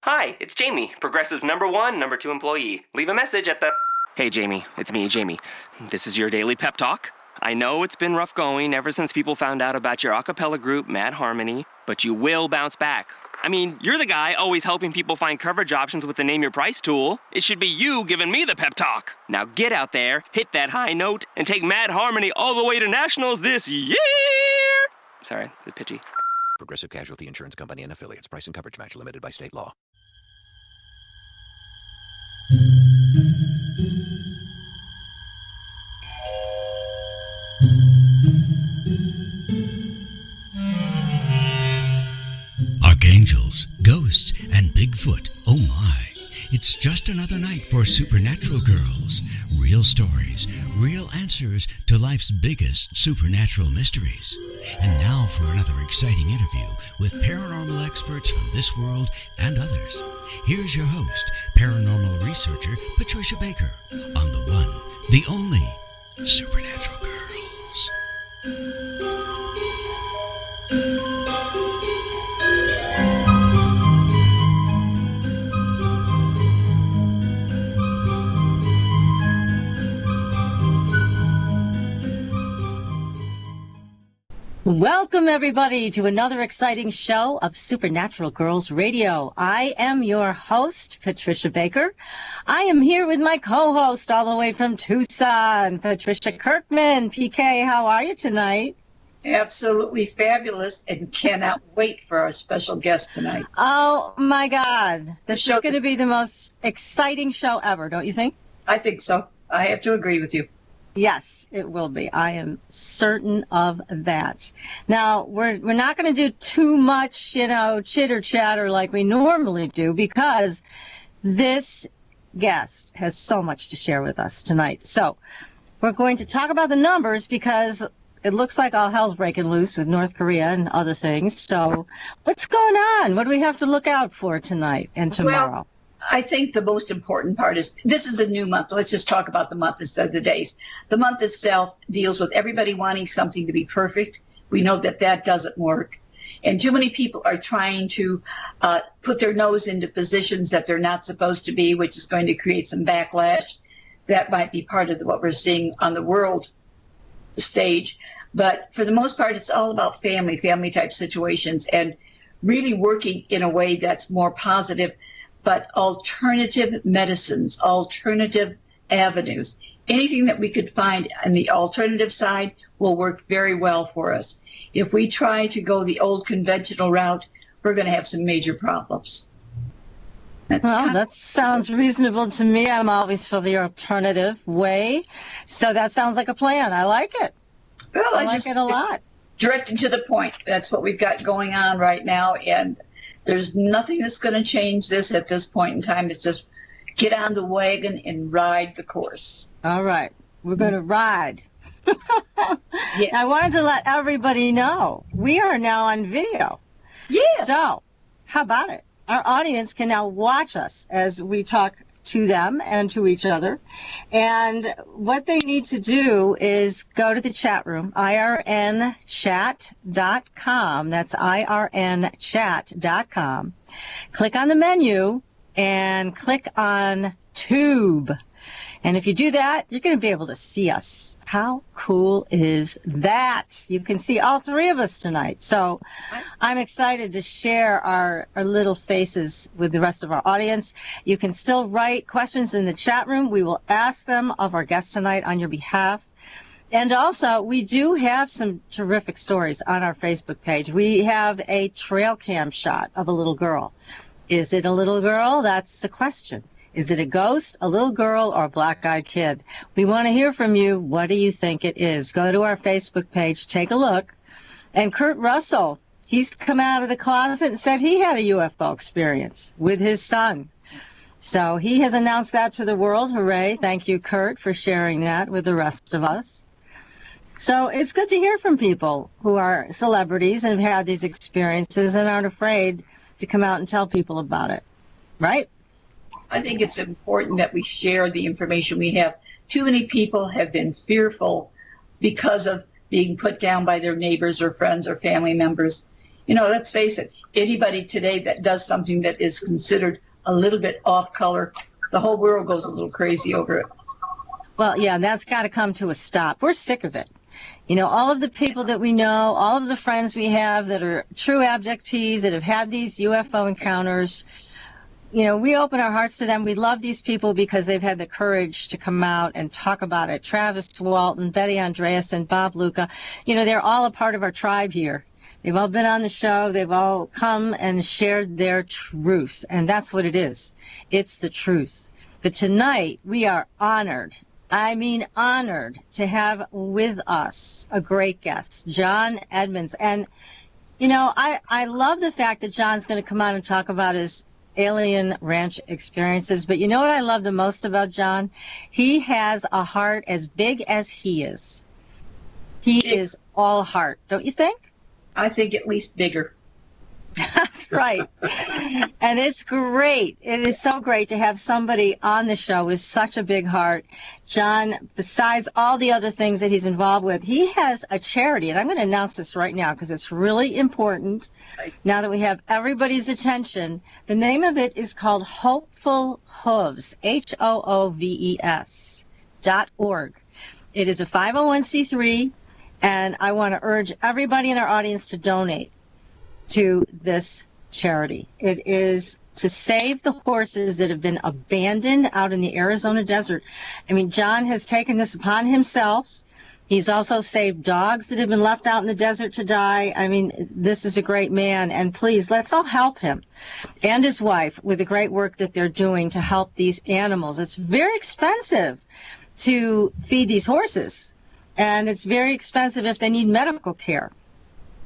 Hi, it's Jamie, Progressive #1, #2 employee. Leave a message at the... Hey, Jamie, it's me, Jamie. This is your daily pep talk. I know it's been rough going ever since people found out about your a cappella group, Mad Harmony, but you will bounce back. I mean, you're the guy always helping people find coverage options with the Name Your Price tool. It should be you giving me the pep talk. Now get out there, hit that high note, and take Mad Harmony all the way to nationals this year! Sorry, it's pitchy. Progressive Casualty Insurance Company and Affiliates. Price and coverage match limited by state law. Archangels, ghosts, and Bigfoot. Oh my. It's just another night for Supernatural Girls. Real stories, real answers to life's biggest supernatural mysteries. And now for another exciting interview with paranormal experts from this world and others. Here's your host, paranormal researcher Patricia Baker, on the one, the only Supernatural Girls. Welcome, everybody, to another exciting show of Supernatural Girls Radio. I am your host, Patricia Baker. I am here with my co-host all the way from Tucson, Patricia Kirkman. PK, how are you tonight? Absolutely fabulous, and cannot wait for our special guest tonight. Oh, my God. This is going to be the most exciting show ever, don't you think? I think so. I have to agree with you. Yes, it will be. I am certain of that. Now, we're not going to do too much, chitter chatter like we normally do, because this guest has so much to share with us tonight. So we're going to talk about the numbers because it looks like all hell's breaking loose with North Korea and other things. So what's going on? What do we have to look out for tonight and tomorrow? Well, I think the most important part is this is a new month. Let's just talk about the month instead of the days. The month itself deals with everybody wanting something to be perfect. We know that that doesn't work. And too many people are trying to put their nose into positions that they're not supposed to be, which is going to create some backlash. That might be part of what we're seeing on the world stage. But for the most part, it's all about family type situations, and really working in a way that's more positive. But alternative medicines, alternative avenues, anything that we could find on the alternative side will work very well for us. If we try to go the old conventional route, we're going to have some major problems. That sounds reasonable to me. I'm always for the alternative way. So that sounds like a plan. I like it. Well, I like it a lot. Directed to the point. That's what we've got going on right now. And there's nothing that's going to change this at this point in time. It's just get on the wagon and ride the course. All right. We're going to ride. Yeah. I wanted to let everybody know we are now on video. Yes. So how about it? Our audience can now watch us as we talk to them and to each other. And what they need to do is go to the chat room, irnchat.com. That's irnchat.com. Click on the menu and click on Tube. And if you do that, you're going to be able to see us. How cool is that? You can see all three of us tonight. So I'm excited to share our little faces with the rest of our audience. You can still write questions in the chat room. We will ask them of our guest tonight on your behalf. And also, we do have some terrific stories on our Facebook page. We have a trail cam shot of a little girl. Is it a little girl? That's the question. Is it a ghost, a little girl, or a black-eyed kid? We want to hear from you. What do you think it is? Go to our Facebook page, take a look. And Kurt Russell, he's come out of the closet and said he had a UFO experience with his son. So he has announced that to the world. Hooray. Thank you, Kurt, for sharing that with the rest of us. So it's good to hear from people who are celebrities and have had these experiences and aren't afraid to come out and tell people about it. Right? I think it's important that we share the information we have. Too many people have been fearful because of being put down by their neighbors or friends or family members. Let's face it, anybody today that does something that is considered a little bit off color, the whole world goes a little crazy over it. Well, yeah, that's got to come to a stop. We're sick of it. All of the people that we know, all of the friends we have that are true abductees that have had these UFO encounters, we open our hearts to them. We love these people because they've had the courage to come out and talk about it. Travis Walton, Betty Andreasen, Bob Luca, they're all a part of our tribe here. They've all been on the show. They've all come and shared their truth. And that's what it is. It's the truth. But tonight, we are honored. I mean honored to have with us a great guest, John Edmonds. And, I love the fact that John's going to come on and talk about his alien ranch experiences. But you know what I love the most about John? He has a heart as big as he is. He is all heart, don't you think? I think at least bigger. That's right. And it's great. It is so great to have somebody on the show with such a big heart. John, besides all the other things that he's involved with, he has a charity, and I'm going to announce this right now because it's really important now that we have everybody's attention. The name of it is called Hopeful Hooves, HOOVES.org. It is a 501c3, and I want to urge everybody in our audience to donate to this charity. It is to save the horses that have been abandoned out in the Arizona desert. I mean, John has taken this upon himself. He's also saved dogs that have been left out in the desert to die. I mean, this is a great man, and please, let's all help him and his wife with the great work that they're doing to help these animals. It's very expensive to feed these horses, and it's very expensive if they need medical care.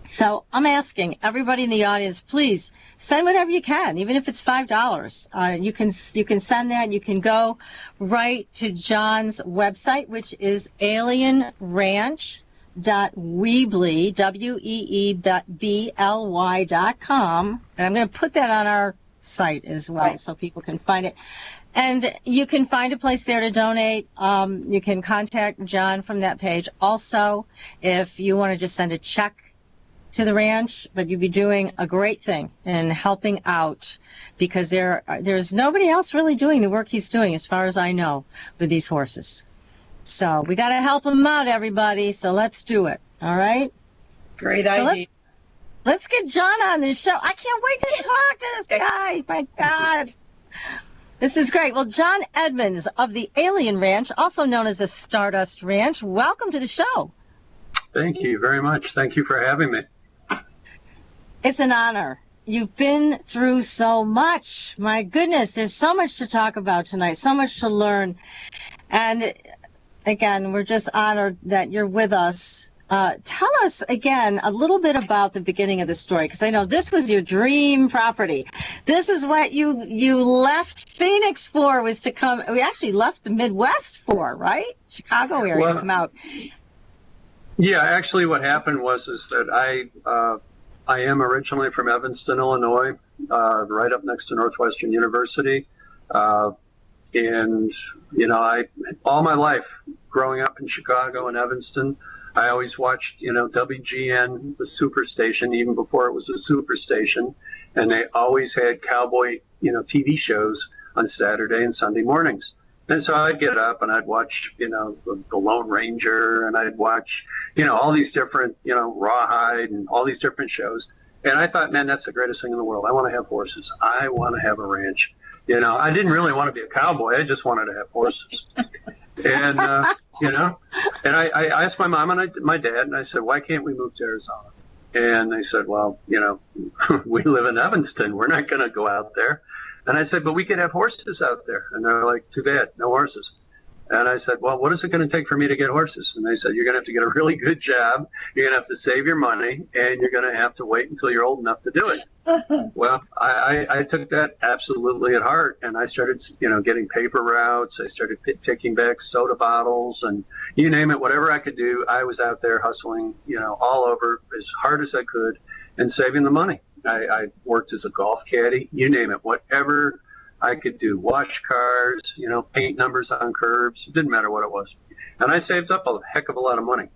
So I'm asking everybody in the audience, please send whatever you can, even if it's $5. You can send that. You can go right to John's website, which is alienranch.weebly, WEEBLY.com. And I'm going to put that on our site as well so people can find it. And you can find a place there to donate. You can contact John from that page. Also, if you want to just send a check to the ranch, but you'd be doing a great thing in helping out, because there's nobody else really doing the work he's doing, as far as I know, with these horses. So we got to help him out, everybody. So let's do it. All right? Great idea. Let's get John on this show. I can't wait to talk to this guy. My God. This is great. Well, John Edmonds of the Alien Ranch, also known as the StarDust Ranch, welcome to the show. Thank you very much. Thank you for having me. It's an honor. You've been through so much. My goodness, there's so much to talk about tonight, so much to learn. And again, we're just honored that you're with us. Tell us again a little bit about the beginning of the story, because I know this was your dream property. This is what you left Phoenix for, was to come. We actually left the Midwest for, right? Chicago area to come out. Yeah, actually what happened was that I am originally from Evanston, Illinois, right up next to Northwestern University. And, all my life growing up in Chicago and Evanston, I always watched, WGN, the superstation, even before it was a superstation. And they always had cowboy, TV shows on Saturday and Sunday mornings. And so I'd get up and I'd watch, the Lone Ranger, and I'd watch, all these different, Rawhide and all these different shows. And I thought, man, that's the greatest thing in the world. I want to have horses. I want to have a ranch. I didn't really want to be a cowboy. I just wanted to have horses. And, and I asked my mom and my dad, and I said, why can't we move to Arizona? And they said, well, we live in Evanston. We're not going to go out there. And I said, but we could have horses out there. And they're like, too bad, no horses. And I said, well, what is it going to take for me to get horses? And they said, you're going to have to get a really good job. You're going to have to save your money, and you're going to have to wait until you're old enough to do it. Well, I took that absolutely at heart, and I started, getting paper routes. I started taking back soda bottles, and you name it, whatever I could do. I was out there hustling, all over as hard as I could and saving the money. I worked as a golf caddy, you name it, whatever I could do. Wash cars, paint numbers on curbs. It didn't matter what it was. And I saved up a heck of a lot of money.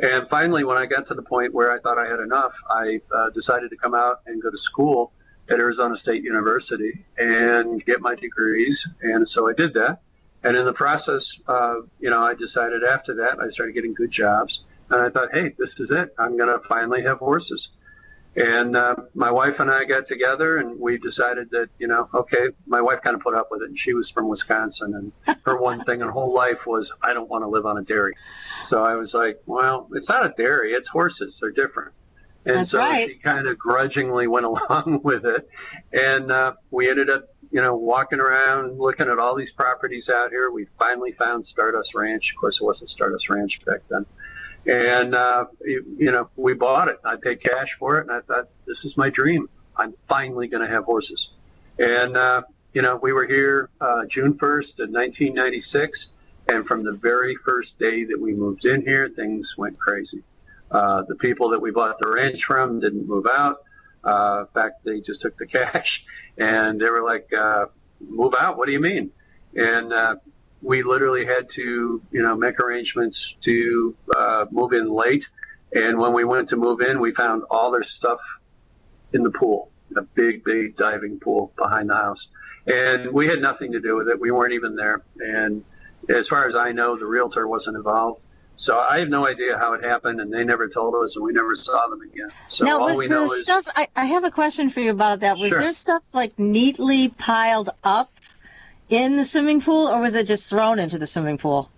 And finally, when I got to the point where I thought I had enough, I decided to come out and go to school at Arizona State University and get my degrees. And so I did that. And in the process, I decided after that, I started getting good jobs. And I thought, hey, this is it. I'm going to finally have horses. And my wife and I got together and we decided that, okay, my wife kind of put up with it. And she was from Wisconsin. And her one thing her whole life was, I don't want to live on a dairy. So I was like, well, it's not a dairy. It's horses. They're different. And That's so right. she kind of grudgingly went along with it. And we ended up, walking around, looking at all these properties out here. We finally found StarDust Ranch. Of course, it wasn't StarDust Ranch back then. And, we bought it. I paid cash for it. And I thought, this is my dream. I'm finally going to have horses. And, we were here June 1st of 1996. And from the very first day that we moved in here, things went crazy. The people that we bought the ranch from didn't move out. In fact, they just took the cash. And they were like, move out? What do you mean? And we literally had to, make arrangements to move in late. And when we went to move in, we found all their stuff in the pool, a big, big diving pool behind the house. And we had nothing to do with it. We weren't even there. And as far as I know, the realtor wasn't involved. So I have no idea how it happened, and they never told us, and we never saw them again. So now, all was we there know is stuff, I have a question for you about that. Was Sure. there stuff like neatly piled up in the swimming pool, or was it just thrown into the swimming pool?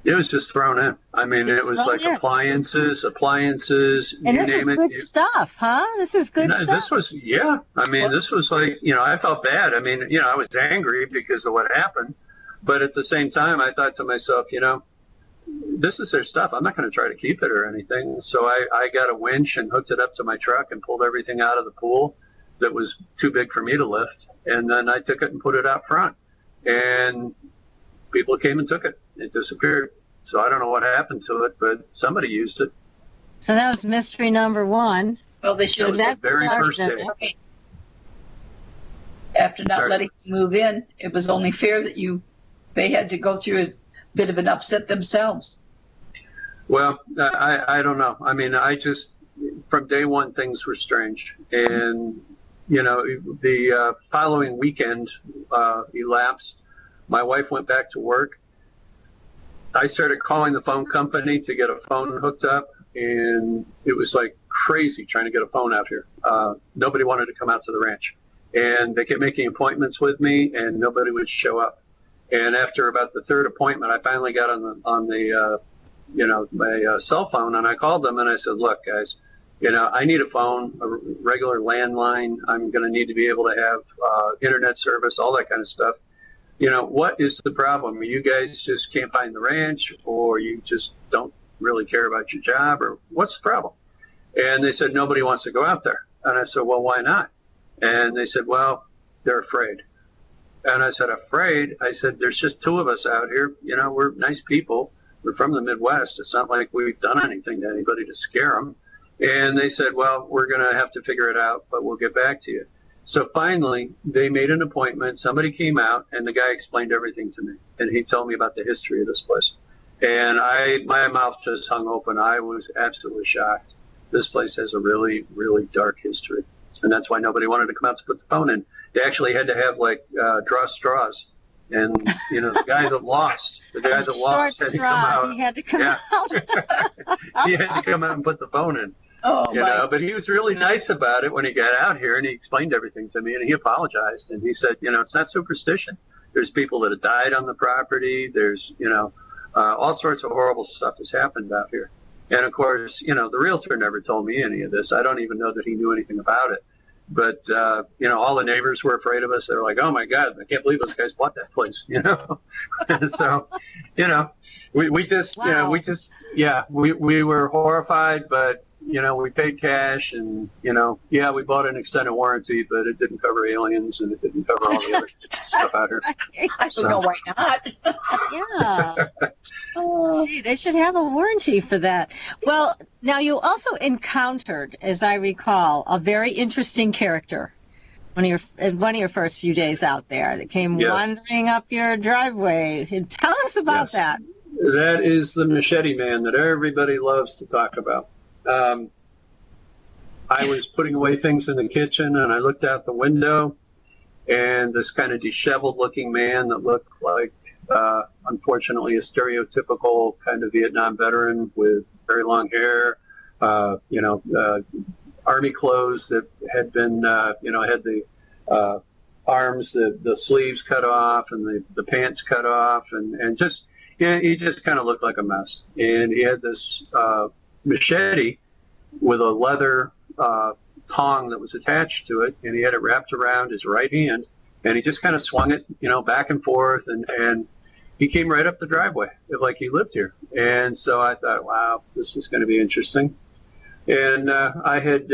it was just thrown in. I mean, Just it was thrown like in. appliances, And you this is name good it. stuff, huh? This is good No, stuff. this was, yeah. I mean, this was like, I felt bad. I mean, I was angry because of what happened. But at the same time, I thought to myself, this is their stuff. I'm not going to try to keep it or anything. So I got a winch and hooked it up to my truck and pulled everything out of the pool that was too big for me to lift. And then I took it and put it out front. And people came and took it. It disappeared. So I don't know what happened to it, but somebody used it. So that was mystery number one. Well, they That should was have. the very first day. Okay. After not Sorry. letting you move in, it was only fair that they had to go through a bit of an upset themselves. Well, I don't know. I mean, from day one, things were strange. And, the following weekend elapsed. My wife went back to work. I started calling the phone company to get a phone hooked up. And it was like crazy trying to get a phone out here. Nobody wanted to come out to the ranch. And they kept making appointments with me, and nobody would show up. And after about the third appointment, I finally got on my cell phone, and I called them and I said, look, guys, I need a phone, a regular landline. I'm going to need to be able to have internet service, all that kind of stuff. What is the problem? You guys just can't find the ranch, or you just don't really care about your job, or what's the problem? And they said, nobody wants to go out there. And I said, well, why not? And they said, well, they're afraid. And I said, afraid? I said, there's just two of us out here. We're nice people. We're from the Midwest. It's not like we've done anything to anybody to scare them. And they said, well, we're going to have to figure it out, but we'll get back to you. So finally, they made an appointment. Somebody came out, and the guy explained everything to me. And he told me about the history of this place. And my mouth just hung open. I was absolutely shocked. This place has a really, really dark history. And that's why nobody wanted to come out to put the phone in. They actually had to have draw straws. And, the guy that lost Short had to come straw. out. He had to come Yeah. out. He had to come out and put the phone in. Oh, my. But he was really nice about it when he got out here, and he explained everything to me, and he apologized. And he said, it's not superstition. There's people that have died on the property. There's, all sorts of horrible stuff has happened out here. And of course, the realtor never told me any of this. I don't even know that he knew anything about it. But, all the neighbors were afraid of us. They were like, oh, my God, I can't believe those guys bought that place, So, we just, Wow. we were horrified, but, we paid cash and, we bought an extended warranty, but it didn't cover aliens and it didn't cover all the other stuff out here. I don't know why not. Yeah. Gee, they should have a warranty for that. Well, now you also encountered, as I recall, a very interesting character one of your first few days out there that came Yes. wandering up your driveway. Tell us about Yes. that. That is the machete man that everybody loves to talk about. I was putting away things in the kitchen, and I looked out the window, and this kind of disheveled-looking man that looked like, unfortunately, a stereotypical kind of Vietnam veteran with very long hair, army clothes that had been, had the arms, the sleeves cut off, and the pants cut off, and just, he just kind of looked like a mess. And he had this machete with a leather tong that was attached to it, and he had it wrapped around his right hand, and he just kind of swung it, back and forth, and he came right up the driveway, like he lived here. And so I thought, wow, this is going to be interesting. And I had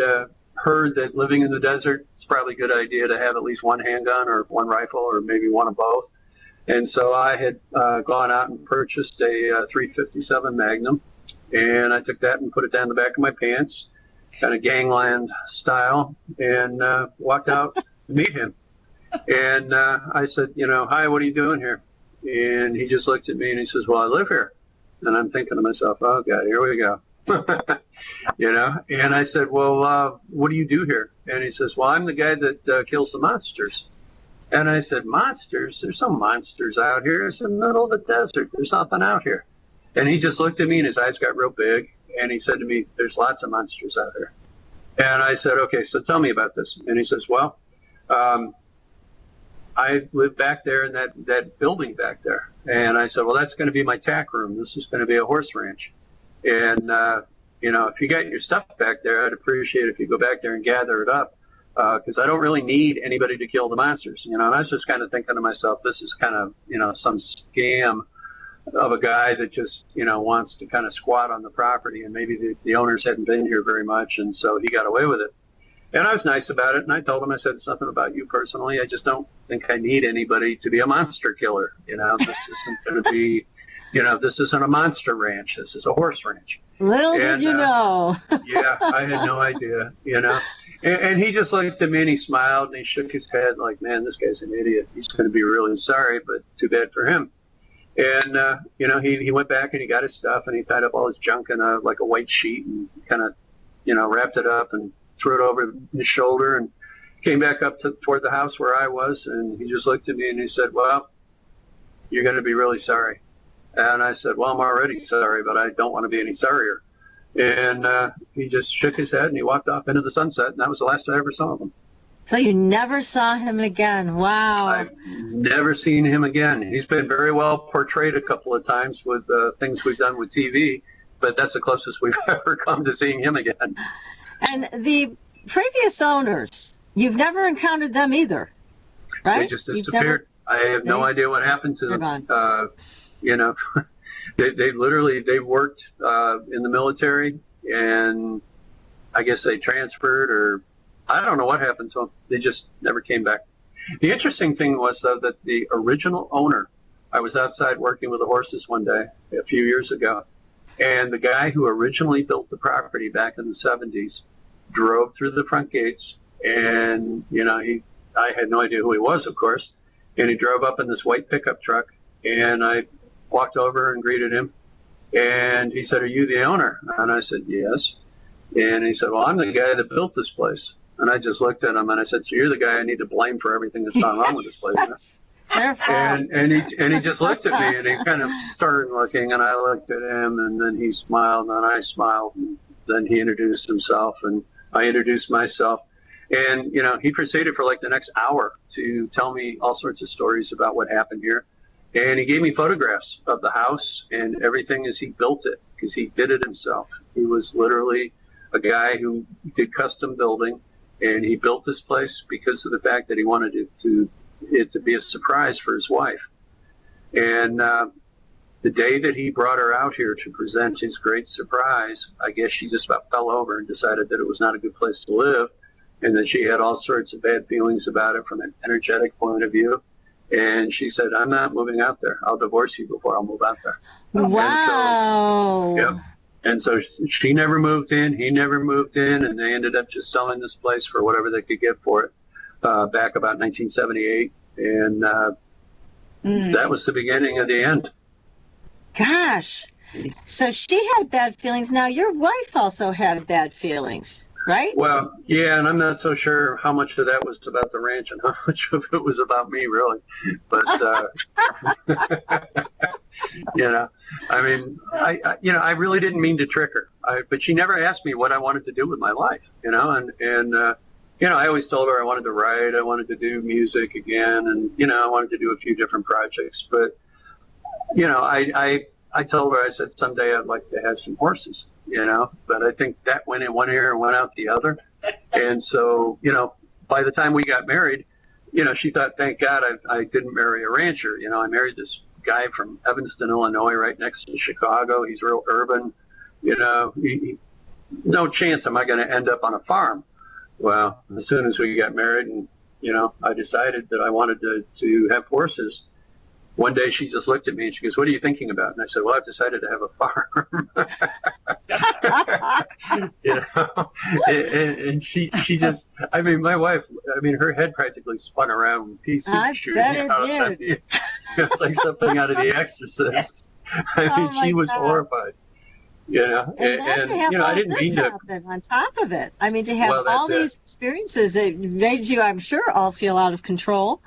heard that living in the desert, it's probably a good idea to have at least one handgun or one rifle or maybe one of both. And so I had gone out and purchased a .357 Magnum, and I took that and put it down the back of my pants, kind of gangland style, and walked out to meet him. And I said, hi, what are you doing here? And he just looked at me and he says, well, I live here. And I'm thinking to myself, oh, God, here we go. And I said, well, what do you do here? And he says, well, I'm the guy that kills the monsters. And I said, monsters? There's some monsters out here. It's in the middle of the desert. There's nothing out here. And he just looked at me and his eyes got real big. And he said to me, there's lots of monsters out here. And I said, okay, so tell me about this. And he says, well, I live back there in that building back there. And I said, well, that's going to be my tack room. This is going to be a horse ranch. And, if you got your stuff back there, I'd appreciate it if you go back there and gather it up. Because I don't really need anybody to kill the monsters. And I was just kind of thinking to myself, this is kind of, some scam of a guy that just, wants to kind of squat on the property, and maybe the owners hadn't been here very much, and so he got away with it. And I was nice about it, and I told him, I said, it's nothing about you personally. I just don't think I need anybody to be a monster killer. This isn't going to be, this isn't a monster ranch. This is a horse ranch. Little did you know. Yeah, I had no idea, And he just looked at me and he smiled and he shook his head like, man, this guy's an idiot. He's going to be really sorry, but too bad for him. And, he went back and he got his stuff and he tied up all his junk in a white sheet and kind of, wrapped it up and threw it over his shoulder and came back up toward the house where I was. And he just looked at me and he said, well, you're going to be really sorry. And I said, well, I'm already sorry, but I don't want to be any sorrier. And he just shook his head and he walked off into the sunset. And that was the last I ever saw of him. So you never saw him again. Wow. I've never seen him again. He's been very well portrayed a couple of times with things we've done with TV, but that's the closest we've ever come to seeing him again. And the previous owners, you've never encountered them either, right? They just disappeared. I have no idea what happened to them. They literally worked in the military, and I guess they transferred, or I don't know what happened to them. They just never came back. The interesting thing was, though, that the original owner, I was outside working with the horses one day a few years ago, and the guy who originally built the property back in the 70s drove through the front gates, and, I had no idea who he was, of course, and he drove up in this white pickup truck, and I walked over and greeted him, and he said, are you the owner? And I said, yes. And he said, well, I'm the guy that built this place. And I just looked at him and I said, so you're the guy I need to blame for everything that's gone wrong with this place. And he just looked at me and he kind of started looking, and I looked at him, and then he smiled and I smiled, and then he introduced himself and I introduced myself. And, he proceeded for like the next hour to tell me all sorts of stories about what happened here. And he gave me photographs of the house and everything as he built it, because he did it himself. He was literally a guy who did custom building, and he built this place because of the fact that he wanted it to be a surprise for his wife. And the day that he brought her out here to present his great surprise, I guess she just about fell over and decided that it was not a good place to live, and that she had all sorts of bad feelings about it from an energetic point of view. And she said, I'm not moving out there. I'll divorce you before I'll move out there. Wow. And so, yeah. And so she never moved in, he never moved in, and they ended up just selling this place for whatever they could get for it back about 1978. And that was the beginning of the end. gosh. So she had bad feelings. Now your wife also had bad feelings, right? Well, yeah, and I'm not so sure how much of that was about the ranch and how much of it was about me, really. But I mean, I really didn't mean to trick her. But she never asked me what I wanted to do with my life, and I always told her I wanted to write, I wanted to do music again, and I wanted to do a few different projects. But I told her, I said, someday I'd like to have some horses, but I think that went in one ear and went out the other. And so, by the time we got married, she thought, thank God I didn't marry a rancher. I married this guy from Evanston, Illinois, right next to Chicago. He's real urban. No chance am I going to end up on a farm. Well, as soon as we got married and, I decided that I wanted to have horses, one day she just looked at me and she goes, what are you thinking about? And I said, well, I've decided to have a farm. and she just, my wife, her head practically spun around with pea soup. I bet it did. It's like something out of The Exorcist. She was horrified. And then to have I all didn't this mean to. happen on top of it. To have all these experiences, it made you, I'm sure, all feel out of control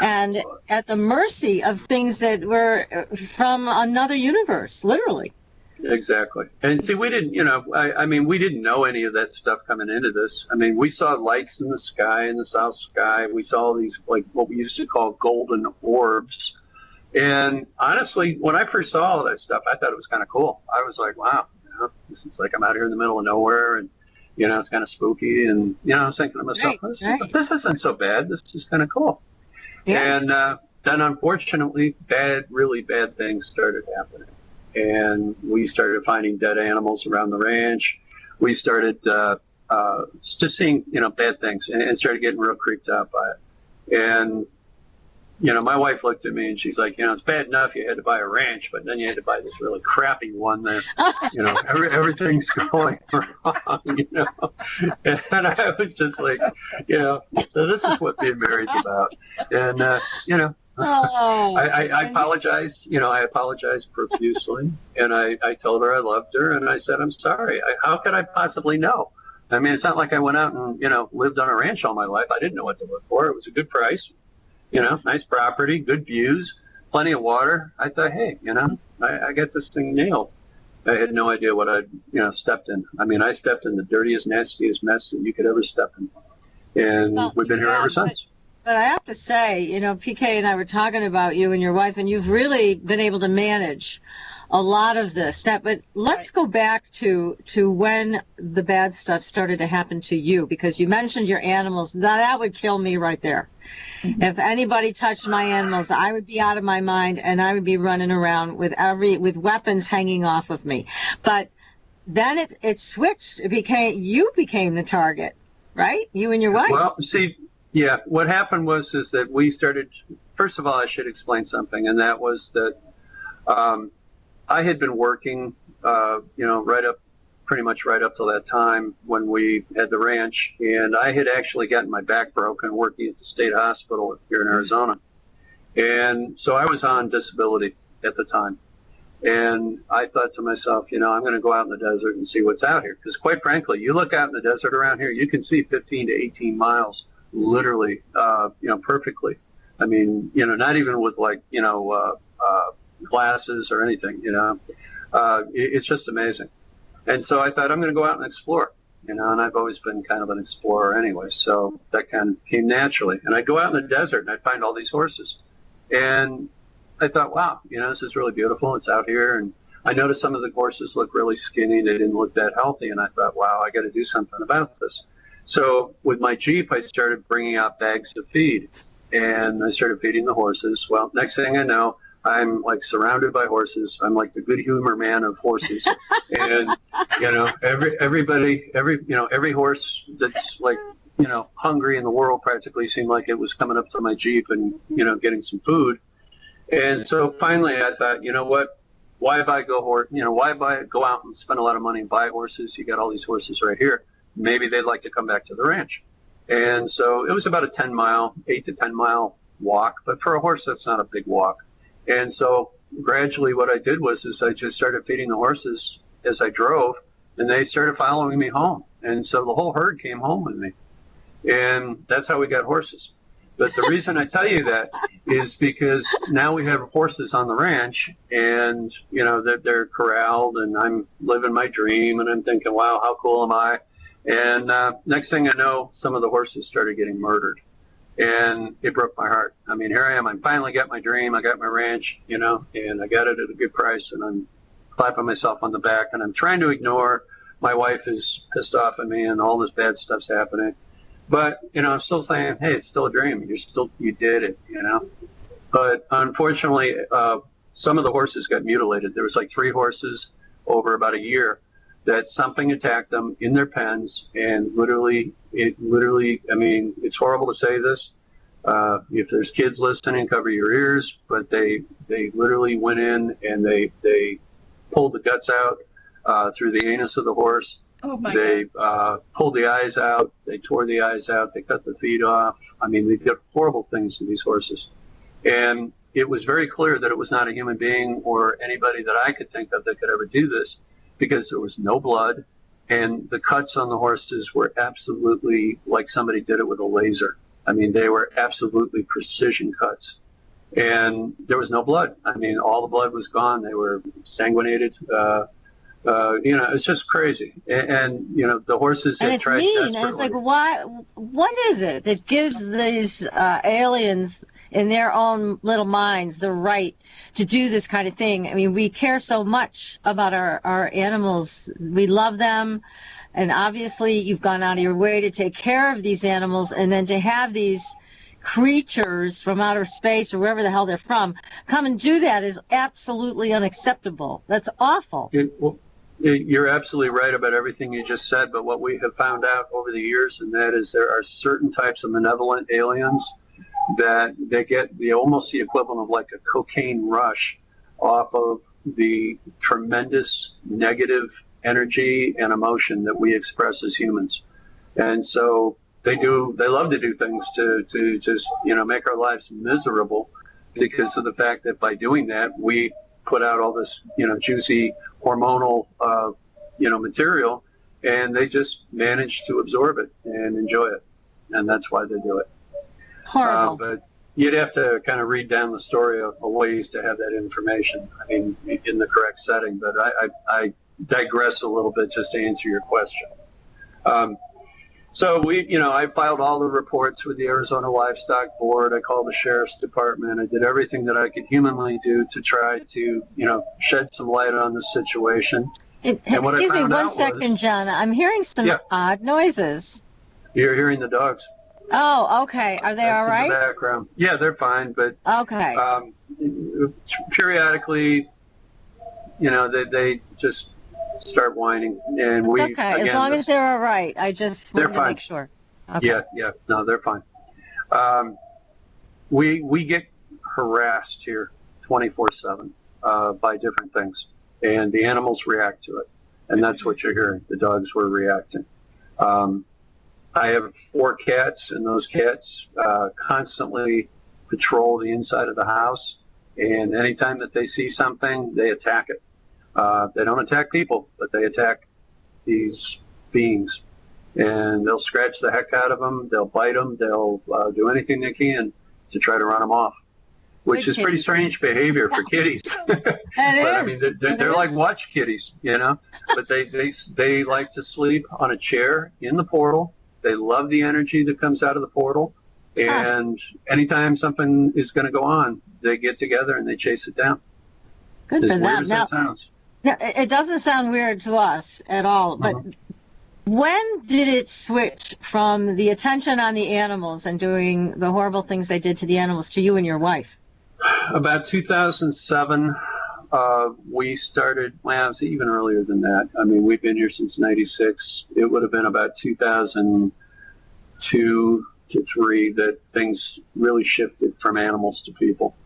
and at the mercy of things that were from another universe, literally. Exactly. And see, we didn't, we didn't know any of that stuff coming into this. We saw lights in the sky, in the south sky. We saw these, like what we used to call golden orbs. And honestly, when I first saw all that stuff, I thought it was kind of cool. I was like, wow, this is like I'm out here in the middle of nowhere and, it's kind of spooky. And, I was thinking to myself, this isn't so bad. This is kind of cool. Yeah. And then unfortunately, really bad things started happening. And we started finding dead animals around the ranch. We started just seeing, bad things and started getting real creeped out by it. And my wife looked at me and she's like, it's bad enough you had to buy a ranch, but then you had to buy this really crappy one that, everything's going wrong, And I was just like, so this is what being married's about. And, I apologized, I apologized profusely. And I told her I loved her. And I said, I'm sorry. How could I possibly know? It's not like I went out and, lived on a ranch all my life. I didn't know what to look for. It was a good price. Nice property, good views, plenty of water. I thought, hey, I got this thing nailed. I had no idea what I'd, stepped in. I stepped in the dirtiest, nastiest mess that you could ever step in. And we've been here ever since. But I have to say, PK and I were talking about you and your wife, and you've really been able to manage a lot of this stuff. But let's go back to when the bad stuff started to happen to you, because you mentioned your animals. That would kill me right there. Mm-hmm. If anybody touched my animals, I would be out of my mind and I would be running around with weapons hanging off of me. But then it switched. You became the target, right? You and your wife. Well, see, yeah, what happened was that we started. First of all, I should explain something, and that was that I had been working, pretty much right up till that time when we had the ranch, and I had actually gotten my back broken working at the state hospital here in Arizona. And so I was on disability at the time. And I thought to myself, I'm going to go out in the desert and see what's out here. Because quite frankly, you look out in the desert around here, you can see 15 to 18 miles, literally, perfectly. Not even with glasses or anything, it's just amazing. And so I thought I'm going to go out and explore, and I've always been kind of an explorer anyway. So that kind of came naturally. And I'd go out in the desert and I'd find all these horses. And I thought, wow, this is really beautiful. It's out here. And I noticed some of the horses look really skinny. They didn't look that healthy. And I thought, wow, I got to do something about this. So with my Jeep, I started bringing out bags of feed, and I started feeding the horses. Well, next thing I know, I'm like surrounded by horses. I'm like the good humor man of horses. And, every horse that's like, hungry in the world practically seemed like it was coming up to my Jeep and, getting some food. And so finally I thought, what, why go out and spend a lot of money and buy horses? You got all these horses right here. Maybe they'd like to come back to the ranch. And so it was about a 8 to 10 mile walk, but for a horse, that's not a big walk. And so, gradually what I did was I just started feeding the horses as I drove, and they started following me home. And so the whole herd came home with me. And that's how we got horses. But the reason I tell you that is because now we have horses on the ranch, and, you know, they're corralled, and I'm living my dream, and I'm thinking, wow, how cool am I? And next thing I know, some of the horses started getting murdered. And it broke my heart. I mean, here I am. I finally got my dream. I got my ranch, you know, and I got it at a good price, and I'm clapping myself on the back, and I'm trying to ignore my wife is pissed off at me and all this bad stuff's happening. But, you know, I'm still saying, hey, it's still a dream. You did it, you know. But unfortunately, some of the horses got mutilated. There was like 3 horses over about a year that something attacked them in their pens, and literally, I mean, it's horrible to say this. If there's kids listening, cover your ears. But they literally went in and they pulled the guts out through the anus of the horse. Oh my They God. pulled the eyes out. They tore the eyes out. They cut the feet off. I mean, they did horrible things to these horses. And it was very clear that it was not a human being or anybody that I could think of that could ever do this, because there was no blood, and the cuts on the horses were absolutely like somebody did it with a laser. I mean, they were absolutely precision cuts. And there was no blood. I mean, all the blood was gone. They were sanguinated. You know, it's just crazy. And you know, the horses And had it's tried mean. And it's like, desperately. why? What is it that gives these aliens in their own little minds the right to do this kind of thing? I mean, we care so much about our animals. We love them. And obviously, you've gone out of your way to take care of these animals, and then to have these creatures from outer space or wherever the hell they're from come and do that is absolutely unacceptable. That's awful. You're absolutely right about everything you just said, but what we have found out over the years, and that is there are certain types of malevolent aliens that they get almost the equivalent of like a cocaine rush off of the tremendous negative energy and emotion that we express as humans. And so they love to do things to just, you know, make our lives miserable, because of the fact that by doing that, we put out all this, you know, juicy hormonal, you know, material, and they just manage to absorb it and enjoy it. And that's why they do it. Horrible. But you'd have to kind of read down the story of ways to have that information, I mean, in the correct setting. But I digress a little bit just to answer your question. So I filed all the reports with the Arizona Livestock Board. I called the Sheriff's Department. I did everything that I could humanly do to try to, you know, shed some light on the situation. Excuse me one second, John. I'm hearing some odd noises. You're hearing the dogs. Oh, okay. Are they all right? In the background. Yeah, they're fine. But okay. Periodically, you know, they just start whining, and it's okay. As long as they're all right. I just wanted to make sure. Okay. Yeah. No, they're fine. We get harassed here 24/7 by different things, and the animals react to it, and that's what you're hearing. The dogs were reacting. I have 4 cats, and those cats constantly patrol the inside of the house, and anytime that they see something, they attack it. They don't attack people, but they attack these beings, and they'll scratch the heck out of them. They'll bite them. They'll do anything they can to try to run them off, which is pretty strange behavior for kitties. But I mean, they're like watch kitties, you know. But they like to sleep on a chair in the portal. They love the energy that comes out of the portal, and anytime something is going to go on, they get together and they chase it down. Good for them. As that sounds. Now, it doesn't sound weird to us at all, but when did it switch from the attention on the animals and doing the horrible things they did to the animals to you and your wife? About 2007, we started, well, it was even earlier than that. I mean, we've been here since 96. It would have been about 2002 to 3 that things really shifted from animals to people.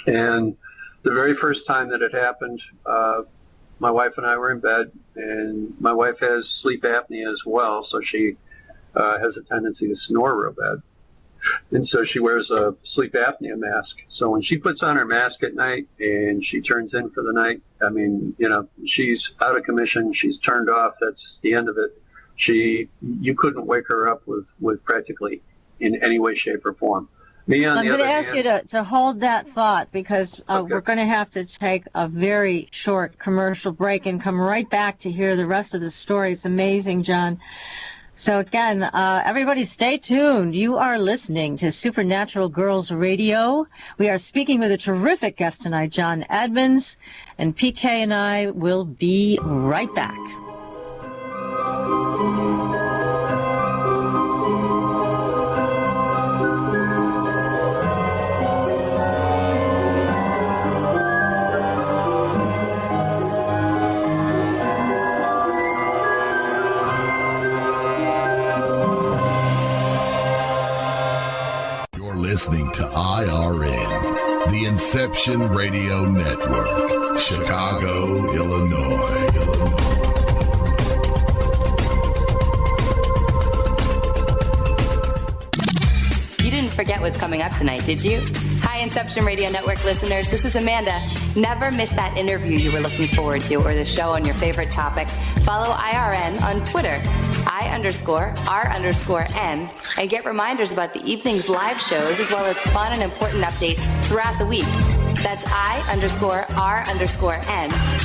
And the very first time that it happened, my wife and I were in bed, and my wife has sleep apnea as well, so she has a tendency to snore real bad. And so she wears a sleep apnea mask. So when she puts on her mask at night and she turns in for the night, I mean, she's out of commission. She's turned off. That's the end of it. You couldn't wake her up with practically in any way, shape, or form. Me, on I'm the going to other ask hand, you to hold that thought, because we're going to have to take a very short commercial break and come right back to hear the rest of the story. It's amazing, John. So again, everybody stay tuned. You are listening to Supernatural Girls Radio. We are speaking with a terrific guest tonight, John Edmonds, and PK and I will be right back. Listening to IRN, the Inception Radio Network, Chicago, Illinois. You didn't forget what's coming up tonight, did you? Hi, Inception Radio Network listeners. This is Amanda. Never miss that interview you were looking forward to or the show on your favorite topic. Follow IRN on Twitter, I_R_N, and get reminders about the evening's live shows as well as fun and important updates throughout the week. That's I_R_N,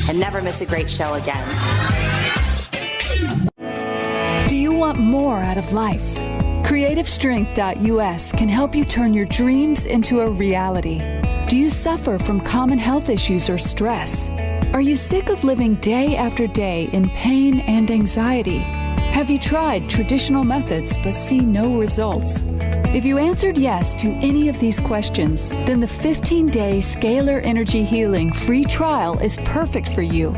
and never miss a great show again. Do you want more out of life? CreativeStrength.us can help you turn your dreams into a reality. Do you suffer from common health issues or stress? Are you sick of living day after day in pain and anxiety? Have you tried traditional methods but see no results? If you answered yes to any of these questions, then the 15-day Scalar Energy Healing free trial is perfect for you.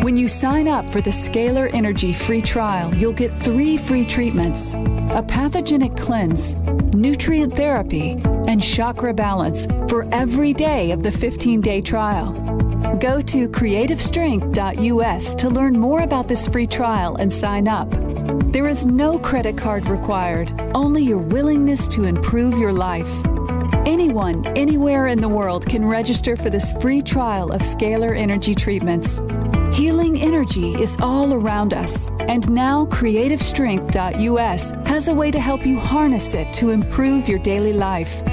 When you sign up for the Scalar Energy free trial, you'll get 3 free treatments: a pathogenic cleanse, nutrient therapy, and chakra balance for every day of the 15-day trial. Go to CreativeStrength.us to learn more about this free trial and sign up. There is no credit card required, only your willingness to improve your life. Anyone, anywhere in the world can register for this free trial of Scalar Energy treatments. Healing energy is all around us, and now CreativeStrength.us has a way to help you harness it to improve your daily life.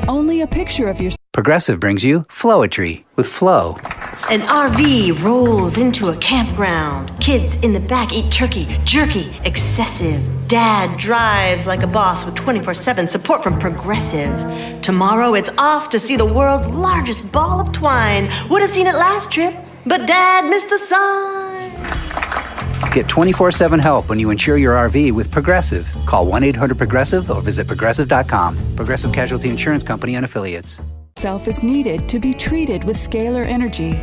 Only a picture of your Progressive brings you Flowetry with Flow. An RV rolls into a campground. Kids in the back eat turkey, jerky, excessive. Dad drives like a boss with 24/7 support from Progressive. Tomorrow it's off to see the world's largest ball of twine. Would have seen it last trip, but Dad missed the sign. Get 24/7 help when you insure your RV with Progressive. Call 1-800-PROGRESSIVE or visit Progressive.com. Progressive Casualty Insurance Company and Affiliates. Self is needed to be treated with Scalar Energy.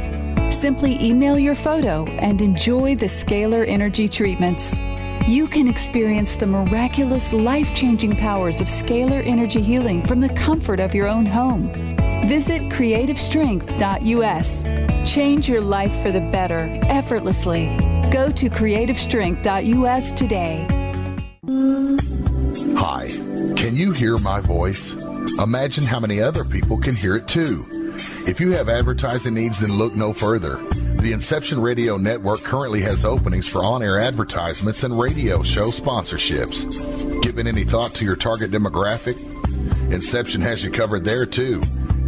Simply email your photo and enjoy the Scalar Energy treatments. You can experience the miraculous, life-changing powers of Scalar Energy Healing from the comfort of your own home. Visit CreativeStrength.us. Change your life for the better, effortlessly. Go to CreativeStrength.us today. Hi, can you hear my voice? Imagine how many other people can hear it too. If you have advertising needs, then look no further. The Inception Radio Network currently has openings for on-air advertisements and radio show sponsorships. Given any thought to your target demographic? Inception has you covered there too.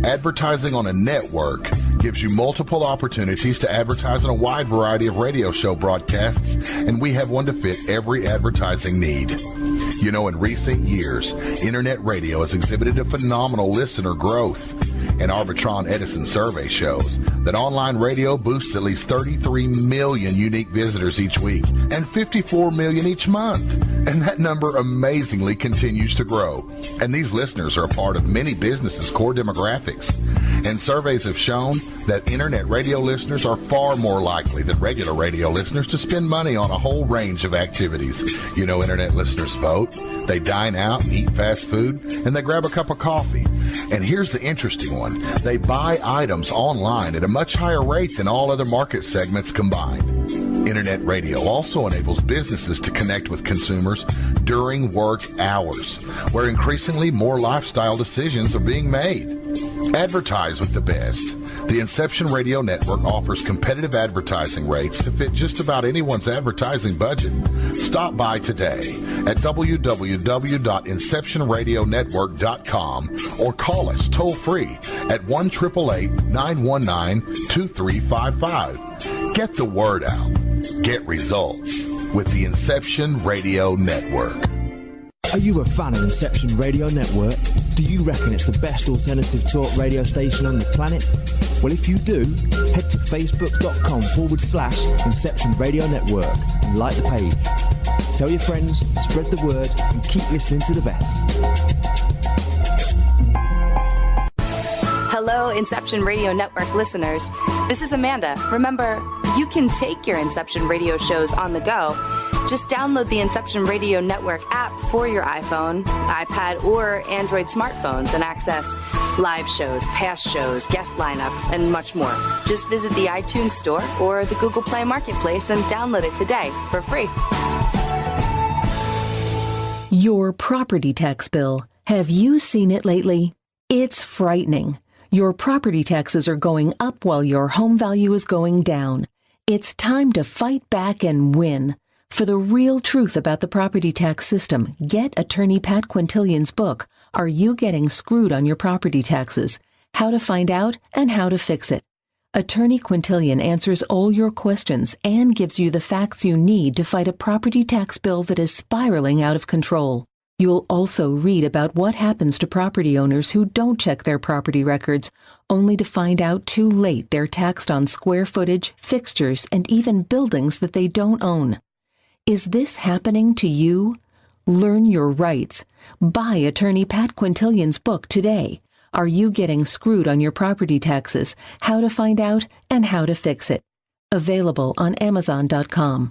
Advertising on a network gives you multiple opportunities to advertise on a wide variety of radio show broadcasts, and we have one to fit every advertising need. You know, in recent years, internet radio has exhibited a phenomenal listener growth. An Arbitron Edison survey shows that online radio boosts at least 33 million unique visitors each week and 54 million each month. And that number amazingly continues to grow. And these listeners are a part of many businesses' core demographics. And surveys have shown that internet radio listeners are far more likely than regular radio listeners to spend money on a whole range of activities. You know, internet listeners vote, they dine out and eat fast food, and they grab a cup of coffee. And here's the interesting one. They buy items online at a much higher rate than all other market segments combined. Internet radio also enables businesses to connect with consumers during work hours, where increasingly more lifestyle decisions are being made. Advertise with the best. The Inception Radio Network offers competitive advertising rates to fit just about anyone's advertising budget. Stop by today at www.inceptionradionetwork.com or call us toll-free at 1-888-919-2355. Get the word out. Get results with the Inception Radio Network. Are you a fan of Inception Radio Network? Do you reckon it's the best alternative talk radio station on the planet? Well, if you do, head to facebook.com/Inception Radio Network and like the page. Tell your friends, spread the word, and keep listening to the best. Hello, Inception Radio Network listeners. This is Amanda. Remember, you can take your Inception Radio shows on the go. Just download the Inception Radio Network app for your iPhone, iPad, or Android smartphones and access live shows, past shows, guest lineups, and much more. Just visit the iTunes Store or the Google Play Marketplace and download it today for free. Your property tax bill. Have you seen it lately? It's frightening. Your property taxes are going up while your home value is going down. It's time to fight back and win. For the real truth about the property tax system, get attorney Pat Quintilian's book, Are You Getting Screwed on Your Property Taxes? How to Find Out and How to Fix It. Attorney Quintilian answers all your questions and gives you the facts you need to fight a property tax bill that is spiraling out of control. You'll also read about what happens to property owners who don't check their property records, only to find out too late they're taxed on square footage, fixtures, and even buildings that they don't own. Is this happening to you? Learn your rights. Buy attorney Pat Quintilian's book today. Are You Getting Screwed on Your Property Taxes? How to Find Out and How to Fix It. Available on Amazon.com.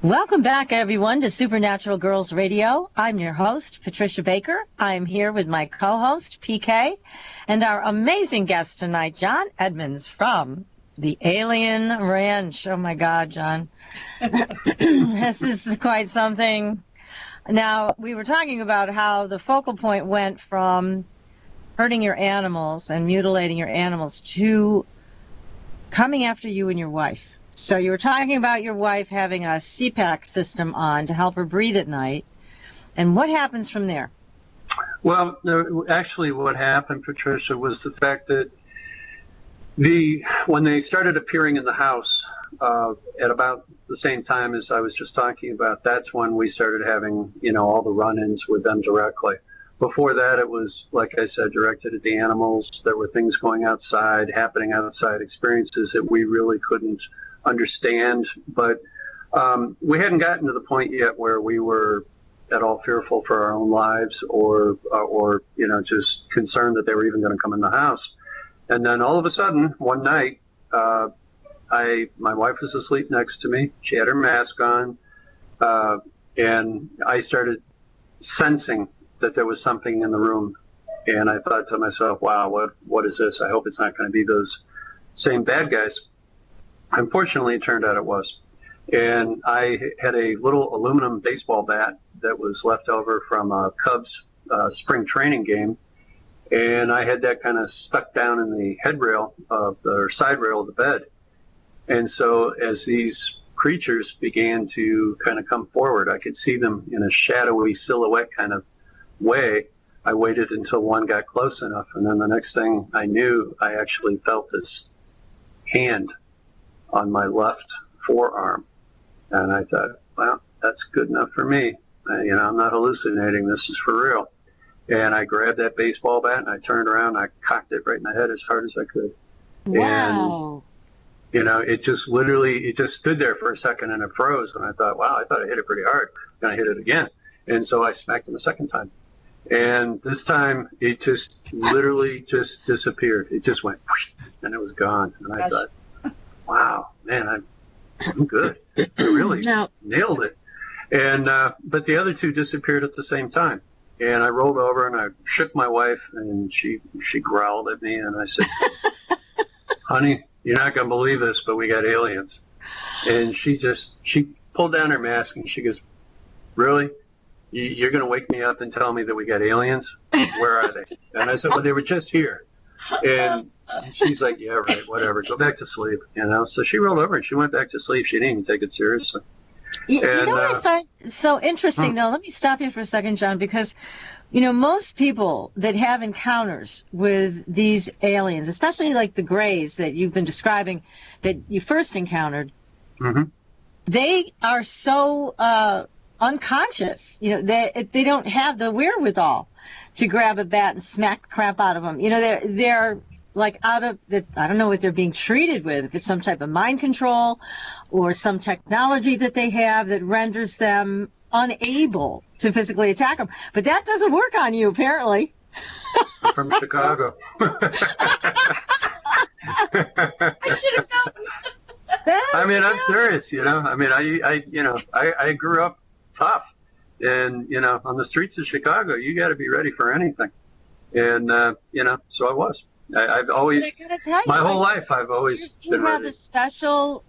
Welcome back, everyone, to Supernatural Girls Radio. I'm your host, Patricia Baker. I'm here with my co-host, PK, and our amazing guest tonight, John Edmonds from the Alien Ranch. Oh, my God, John. This is quite something. Now, we were talking about how the focal point went from hurting your animals and mutilating your animals to coming after you and your wife. So you were talking about your wife having a CPAP system on to help her breathe at night. And what happens from there? Well, actually what happened, Patricia, was the fact that when they started appearing in the house at about the same time as I was just talking about, that's when we started having, all the run-ins with them directly. Before that, it was, like I said, directed at the animals. There were things going outside, happening outside, experiences that we really couldn't understand, but we hadn't gotten to the point yet where we were at all fearful for our own lives or just concerned that they were even going to come in the house. And then all of a sudden, one night, my wife was asleep next to me. She had her mask on, and I started sensing that there was something in the room. And I thought to myself, wow, what is this? I hope it's not going to be those same bad guys. Unfortunately, it turned out it was. And I had a little aluminum baseball bat that was left over from a Cubs spring training game. And I had that kind of stuck down in the headrail or side rail of the bed. And so as these creatures began to kind of come forward, I could see them in a shadowy silhouette kind of way. I waited until one got close enough. And then the next thing I knew, I actually felt this hand on my left forearm. And I thought, well, that's good enough for me. I'm not hallucinating. This is for real. And I grabbed that baseball bat and I turned around and I cocked it right in the head as hard as I could. Wow. it just literally, it just stood there for a second and it froze. And I thought, wow, I thought I hit it pretty hard. And I hit it again. And so I smacked him a second time. And this time it just literally just disappeared. It just went whoosh, and it was gone. And I thought, wow, man, I'm good. I really nailed it. And but the other two disappeared at the same time. And I rolled over and I shook my wife, and she growled at me, and I said, honey, you're not going to believe this, but we got aliens. And she pulled down her mask and she goes, really? You're going to wake me up and tell me that we got aliens? Where are they? And I said, well, they were just here. And she's like, yeah, right, whatever. Go back to sleep. So she rolled over and she went back to sleep. She didn't even take it seriously. You know what I find so interesting, though? Let me stop you for a second, John, because, most people that have encounters with these aliens, especially like the Greys that you've been describing, that you first encountered, they are so unconscious. They don't have the wherewithal to grab a bat and smack the crap out of them. They're like out of the, I don't know what they're being treated with, if it's some type of mind control or some technology that they have that renders them unable to physically attack them. But that doesn't work on you, apparently. I'm from Chicago. I mean, I'm serious, I mean, I grew up tough. And, on the streets of Chicago, you got to be ready for anything. And, so I was. I've always, my whole life, I've always been ready. You have a special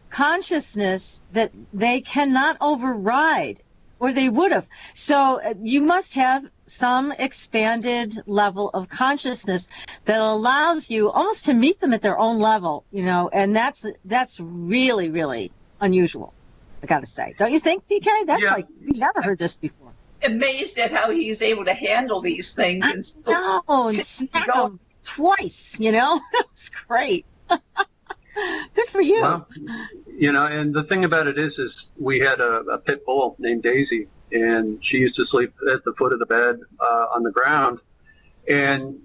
consciousness that they cannot override, or they would have. So you must have some expanded level of consciousness that allows you almost to meet them at their own level, and that's really, really unusual, I got to say. Don't you think, PK? That's like, we've never heard this before. Amazed at how he's able to handle these things. And smack them twice, It's great. Good for you. Well, and the thing about it is we had a pit bull named Daisy, and she used to sleep at the foot of the bed on the ground. And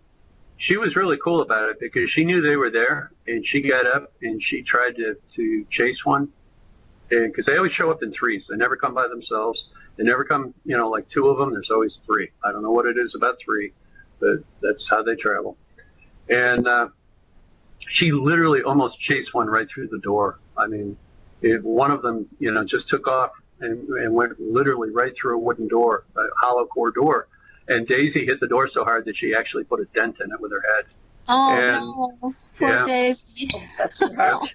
she was really cool about it because she knew they were there, and she got up and she tried to chase one. And because they always show up in threes. They never come by themselves. They never come, like two of them. There's always three. I don't know what it is about three, but that's how they travel. And she literally almost chased one right through the door. I mean, one of them, just took off and went literally right through a wooden door, a hollow core door. And Daisy hit the door so hard that she actually put a dent in it with her head. Oh, no. Poor Daisy. That's right.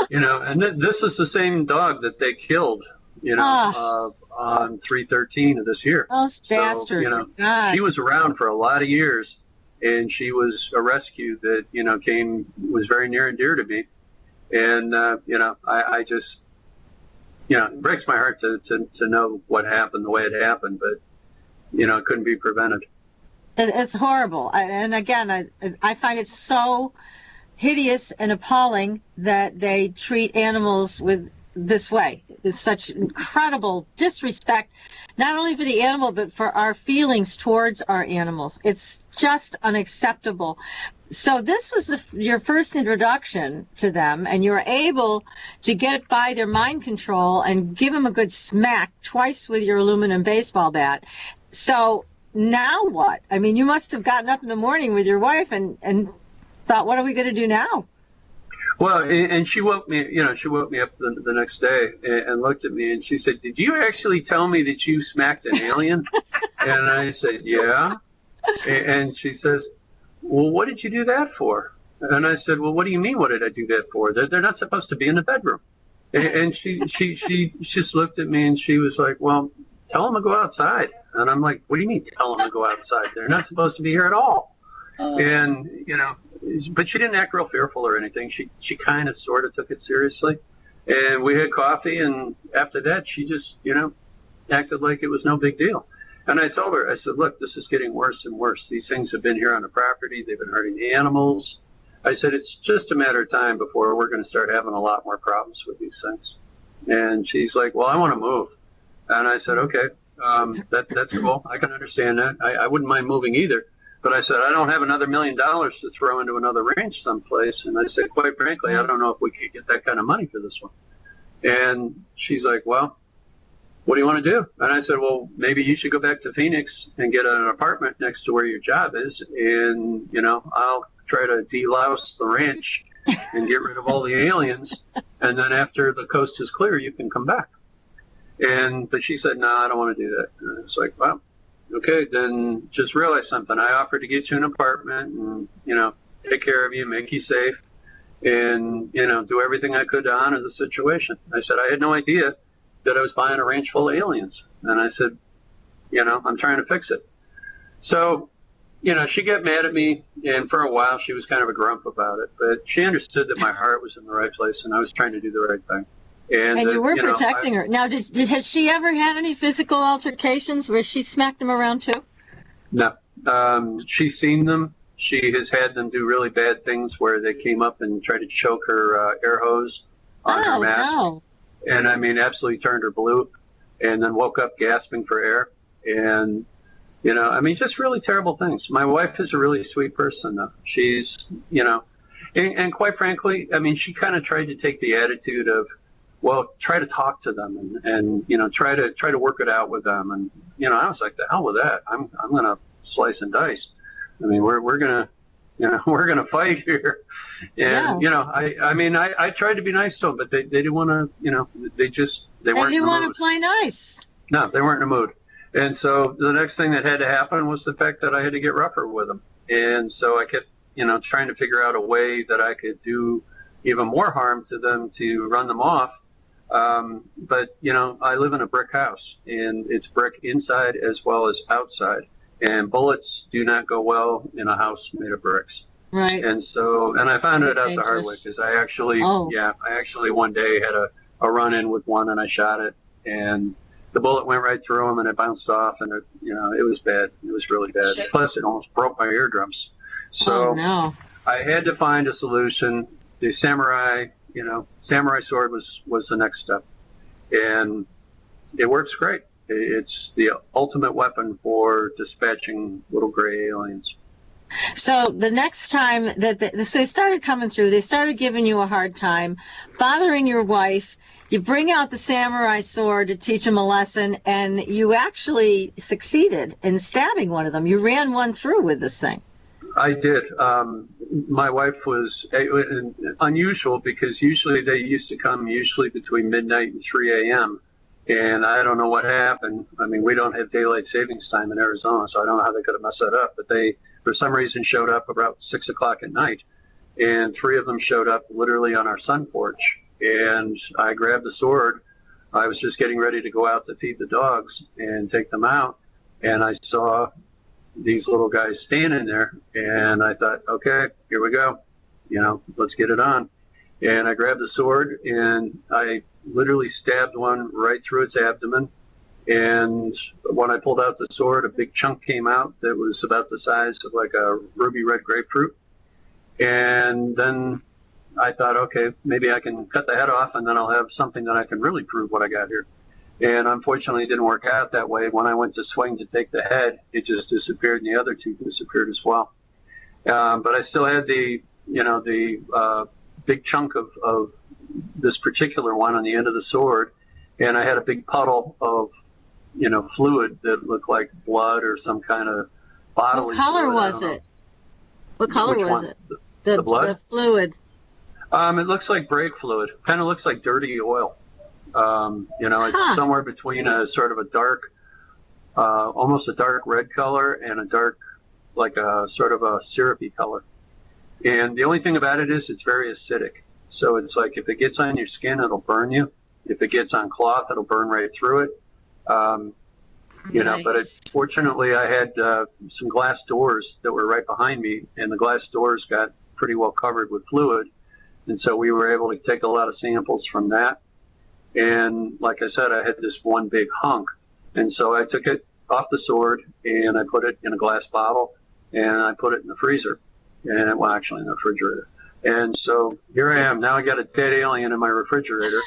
And this is the same dog that they killed, on 3/13 of this year. Those bastards. God. She was around for a lot of years. And she was a rescue that, was very near and dear to me. And, I just, it breaks my heart to know what happened the way it happened, but, it couldn't be prevented. It's horrible. And again, I find it so hideous and appalling that they treat animals with this way. It's such incredible disrespect, not only for the animal, but for our feelings towards our animals. It's just unacceptable. So this was your first introduction to them, and you were able to get by their mind control and give them a good smack twice with your aluminum baseball bat. So now what? I mean, you must have gotten up in the morning with your wife and thought, what are we going to do now? Well, and she woke me, she woke me up the next day and looked at me and she said, did you actually tell me that you smacked an alien? And I said, yeah. And she says, well, what did you do that for? And I said, well, what do you mean, what did I do that for? They're not supposed to be in the bedroom. And she just looked at me and she was like, well, tell them to go outside. And I'm like, what do you mean tell them to go outside? They're not supposed to be here at all. And, but she didn't act real fearful or anything. She kind of sort of took it seriously. And we had coffee, and after that, she just, acted like it was no big deal. And I told her, I said, look, this is getting worse and worse. These things have been here on the property. They've been hurting the animals. I said, it's just a matter of time before we're going to start having a lot more problems with these things. And she's like, well, I want to move. And I said, okay, that's cool. I can understand that. I wouldn't mind moving either. But I said, I don't have another $1 million to throw into another ranch someplace. And I said, quite frankly, I don't know if we could get that kind of money for this one. And she's like, well, what do you want to do? And I said, well, maybe you should go back to Phoenix and get an apartment next to where your job is. And, you know, I'll try to delouse the ranch and get rid of all the aliens. And then after the coast is clear, you can come back. But she said, no, I don't want to do that. And I was like, well, okay, then just realize something. I offered to get you an apartment and, you know, take care of you, make you safe, and, you know, do everything I could to honor the situation. I said, I had no idea that I was buying a ranch full of aliens. And I said, you know, I'm trying to fix it. So, you know, she got mad at me, and for a while she was kind of a grump about it. But she understood that my heart was in the right place, and I was trying to do the right thing. And you were protecting her. Now, has she ever had any physical altercations where she smacked them around too? No. She's seen them. She has had them do really bad things where they came up and tried to choke her air hose on her mask. No. And, I mean, absolutely turned her blue, and then woke up gasping for air. And, you know, I mean, just really terrible things. My wife is a really sweet person, though. She's, you know, and quite frankly, I mean, she kind of tried to take the attitude of, well, try to talk to them and you know, try to work it out with them. And, you know, I was like, the hell with that. I'm going to slice and dice. I mean, we're going to, you know, we're going to fight here. And, you know, I mean, I tried to be nice to them, but they didn't want to, you know, they weren't in the mood. They didn't want to play nice. No, they weren't in the mood. And so the next thing that had to happen was the fact that I had to get rougher with them. And so I kept, you know, trying to figure out a way that I could do even more harm to them to run them off. But, you know, I live in a brick house, and it's brick inside as well as outside. And bullets do not go well in a house made of bricks. Right. And so, and I found it out the hard way, because I actually one day had a run-in with one, and I shot it, and the bullet went right through him, and it bounced off, and it, you know, it was bad. It was really bad. Shit. Plus, it almost broke my eardrums. So I had to find a solution. The samurai sword was the next step, and it works great. It's the ultimate weapon for dispatching little gray aliens. So the next time so they started coming through, they started giving you a hard time, bothering your wife. You bring out the samurai sword to teach them a lesson, and you actually succeeded in stabbing one of them. You ran one through with this thing. I did. My wife was unusual, because usually they used to come between midnight and 3 a.m. And I don't know what happened. I mean, we don't have daylight savings time in Arizona, so I don't know how they could have messed that up. But they, for some reason, showed up about 6 o'clock at night. And 3 of them showed up literally on our sun porch. And I grabbed the sword. I was just getting ready to go out to feed the dogs and take them out. And I saw these little guys standing there. And I thought, okay, here we go. You know, let's get it on. And I grabbed the sword, and I literally stabbed one right through its abdomen. And when I pulled out the sword, a big chunk came out that was about the size of like a ruby red grapefruit. And then I thought, okay, maybe I can cut the head off, and then I'll have something that I can really prove what I got here. And unfortunately, it didn't work out that way. When I went to swing to take the head, it just disappeared, and the other two disappeared as well. But I still had the big chunk of this particular one on the end of the sword, and I had a big puddle of, you know, fluid that looked like blood or some kind of bodily. What color was it? What color was it? The blood? The fluid. It looks like brake fluid. Kind of looks like dirty oil. You know, it's somewhere between a sort of a dark, almost a dark red color, and a dark, like a sort of a syrupy color. And the only thing about it is it's very acidic. So it's like if it gets on your skin, it'll burn you. If it gets on cloth, it'll burn right through it. You know, but fortunately I had some glass doors that were right behind me, and the glass doors got pretty well covered with fluid. And so we were able to take a lot of samples from that. And like I said, I had this one big hunk. And so I took it off the sword, and I put it in a glass bottle, and I put it in the freezer. And well, actually in the refrigerator. And so here I am. Now I got a dead alien in my refrigerator.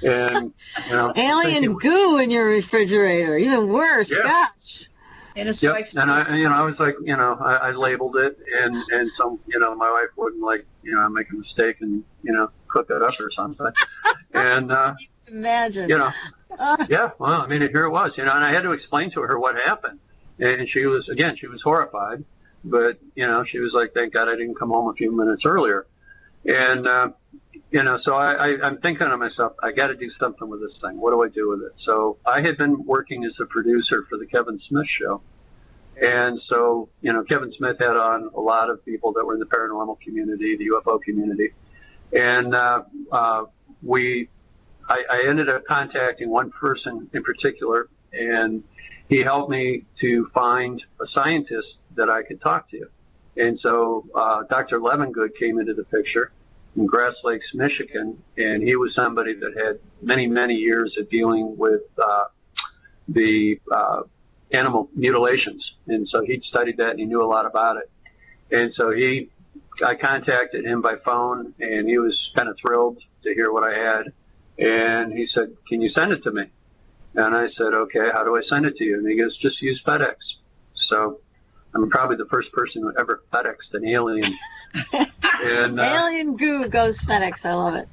And, you know, alien goo in your refrigerator. Even worse. Yeah. Gosh. And his Yep. wife And I was like, I labeled it, and some, my wife wouldn't make a mistake and, cook it up or something. And, Imagine. Yeah, well, I mean, here it was, and I had to explain to her what happened. And she was horrified, but, she was like, thank God I didn't come home a few minutes earlier. And, so I'm thinking to myself, I got to do something with this thing. What do I do with it? So I had been working as a producer for the Kevin Smith show. And so, Kevin Smith had on a lot of people that were in the paranormal community, the UFO community. And I ended up contacting one person in particular, and he helped me to find a scientist that I could talk to. And so Dr. Levengood came into the picture in Grass Lakes, Michigan, and he was somebody that had many, many years of dealing with the animal mutilations. And so he'd studied that and he knew a lot about it. And so I contacted him by phone, and he was kind of thrilled to hear what I had. And he said, can you send it to me? And I said, okay, how do I send it to you? And he goes, just use FedEx. So I'm probably the first person who ever FedExed an alien. And, alien goo goes FedEx. I love it.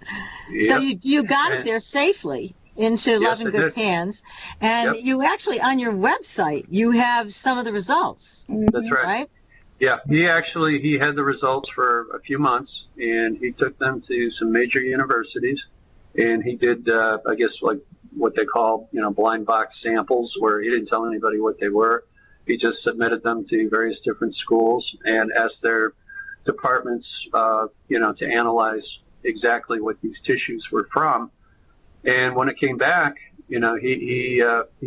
Yep. So you got it there safely into Levengood's hands. And you actually, on your website, you have some of the results. That's right? Yeah, he had the results for a few months, and he took them to some major universities, and he did, I guess, like what they call, blind box samples, where he didn't tell anybody what they were. He just submitted them to various different schools and asked their departments, to analyze exactly what these tissues were from. And when it came back, he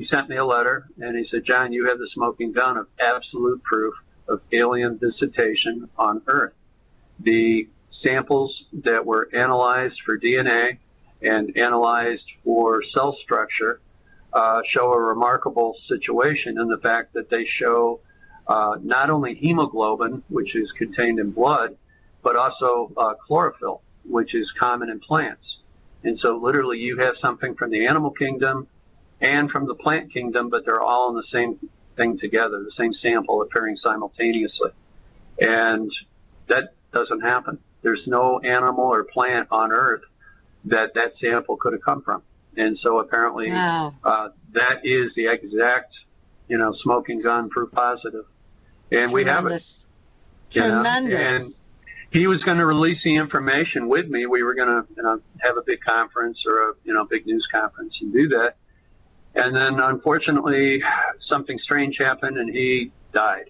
sent me a letter, and he said, John, you have the smoking gun of absolute proof of alien visitation on Earth. The samples that were analyzed for DNA and analyzed for cell structure show a remarkable situation in the fact that they show not only hemoglobin, which is contained in blood, but also chlorophyll, which is common in plants. And so literally you have something from the animal kingdom and from the plant kingdom, but they're all in the same thing together, the same sample appearing simultaneously. And that doesn't happen. There's no animal or plant on Earth that sample could have come from. And so apparently that is the exact, smoking gun proof positive. And we have it. Tremendous. And he was going to release the information with me. We were going to have a big conference or a big news conference and do that. And then unfortunately something strange happened and he died.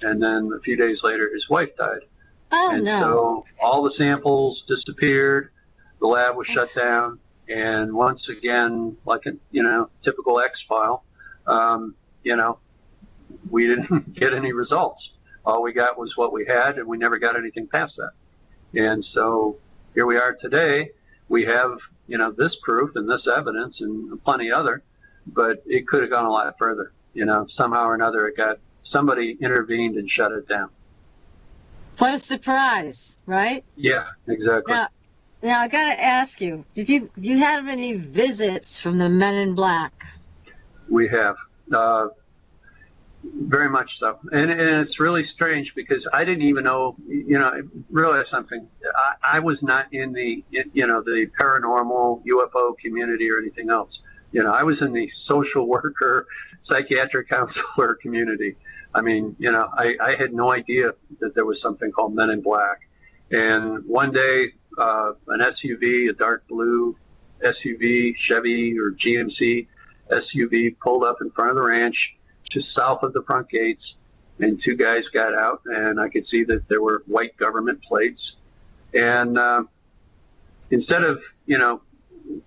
And then a few days later his wife died. So all the samples disappeared. The lab was shut down. And once again, like a typical X-file, we didn't get any results. All we got was what we had, and we never got anything past that. And so here we are today. We have, this proof and this evidence and plenty other, but it could have gone a lot further. Somehow or another, somebody intervened and shut it down. What a surprise, right? Yeah, exactly. Now I got to ask you, if you have any visits from the Men in Black? We have. Very much so. And it's really strange because I didn't even know, realize something. I was not in the paranormal UFO community or anything else. I was in the social worker, psychiatric counselor community. I mean, I had no idea that there was something called Men in Black. And one day, an SUV, a dark blue SUV, Chevy or GMC SUV pulled up in front of the ranch, just south of the front gates, and two guys got out, and I could see that there were white government plates. And instead of,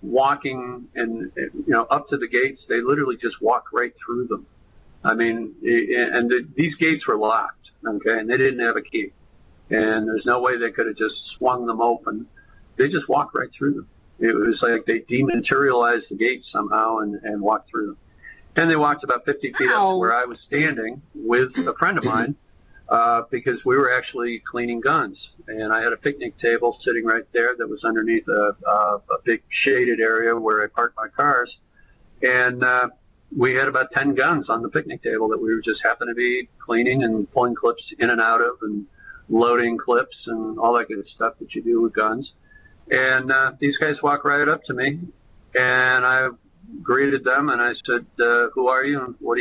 walking and, up to the gates, they literally just walked right through them. I mean, these gates were locked, okay, and they didn't have a key. And there's no way they could have just swung them open. They just walked right through them. It was like they dematerialized the gates somehow and walked through them. And they walked about 50 feet up to where I was standing with a friend of mine because we were actually cleaning guns. And I had a picnic table sitting right there that was underneath a big shaded area where I parked my cars. And, we had about 10 guns on the picnic table that we were just happened to be cleaning and pulling clips in and out of and loading clips and all that good stuff that you do with guns. And these guys walk right up to me, and I greeted them, and I said, who are you, and what are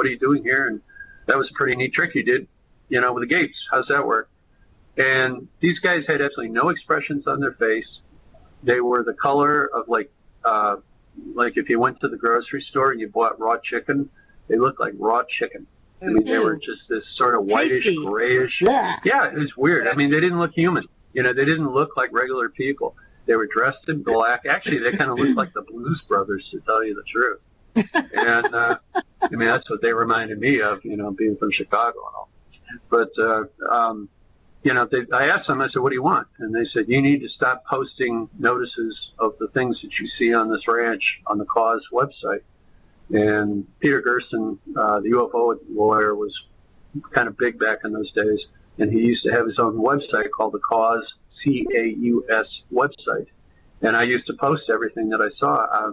you doing here? And that was a pretty neat trick you did, with the gates. How's that work? And these guys had absolutely no expressions on their face. They were the color of like if you went to the grocery store and you bought raw chicken, they looked like raw chicken. I mean, they were just this sort of whitish, grayish. Yeah, it was weird. I mean, they didn't look human. They didn't look like regular people. They were dressed in black. Actually, they kind of looked like the Blues Brothers, to tell you the truth. And I mean, that's what they reminded me of, being from Chicago and all. But I asked them. I said, "What do you want?" And they said, "You need to stop posting notices of the things that you see on this ranch on the Cause website." And Peter Gersten, the UFO lawyer, was kind of big back in those days. And he used to have his own website called the Cause, C-A-U-S website. And I used to post everything that I saw,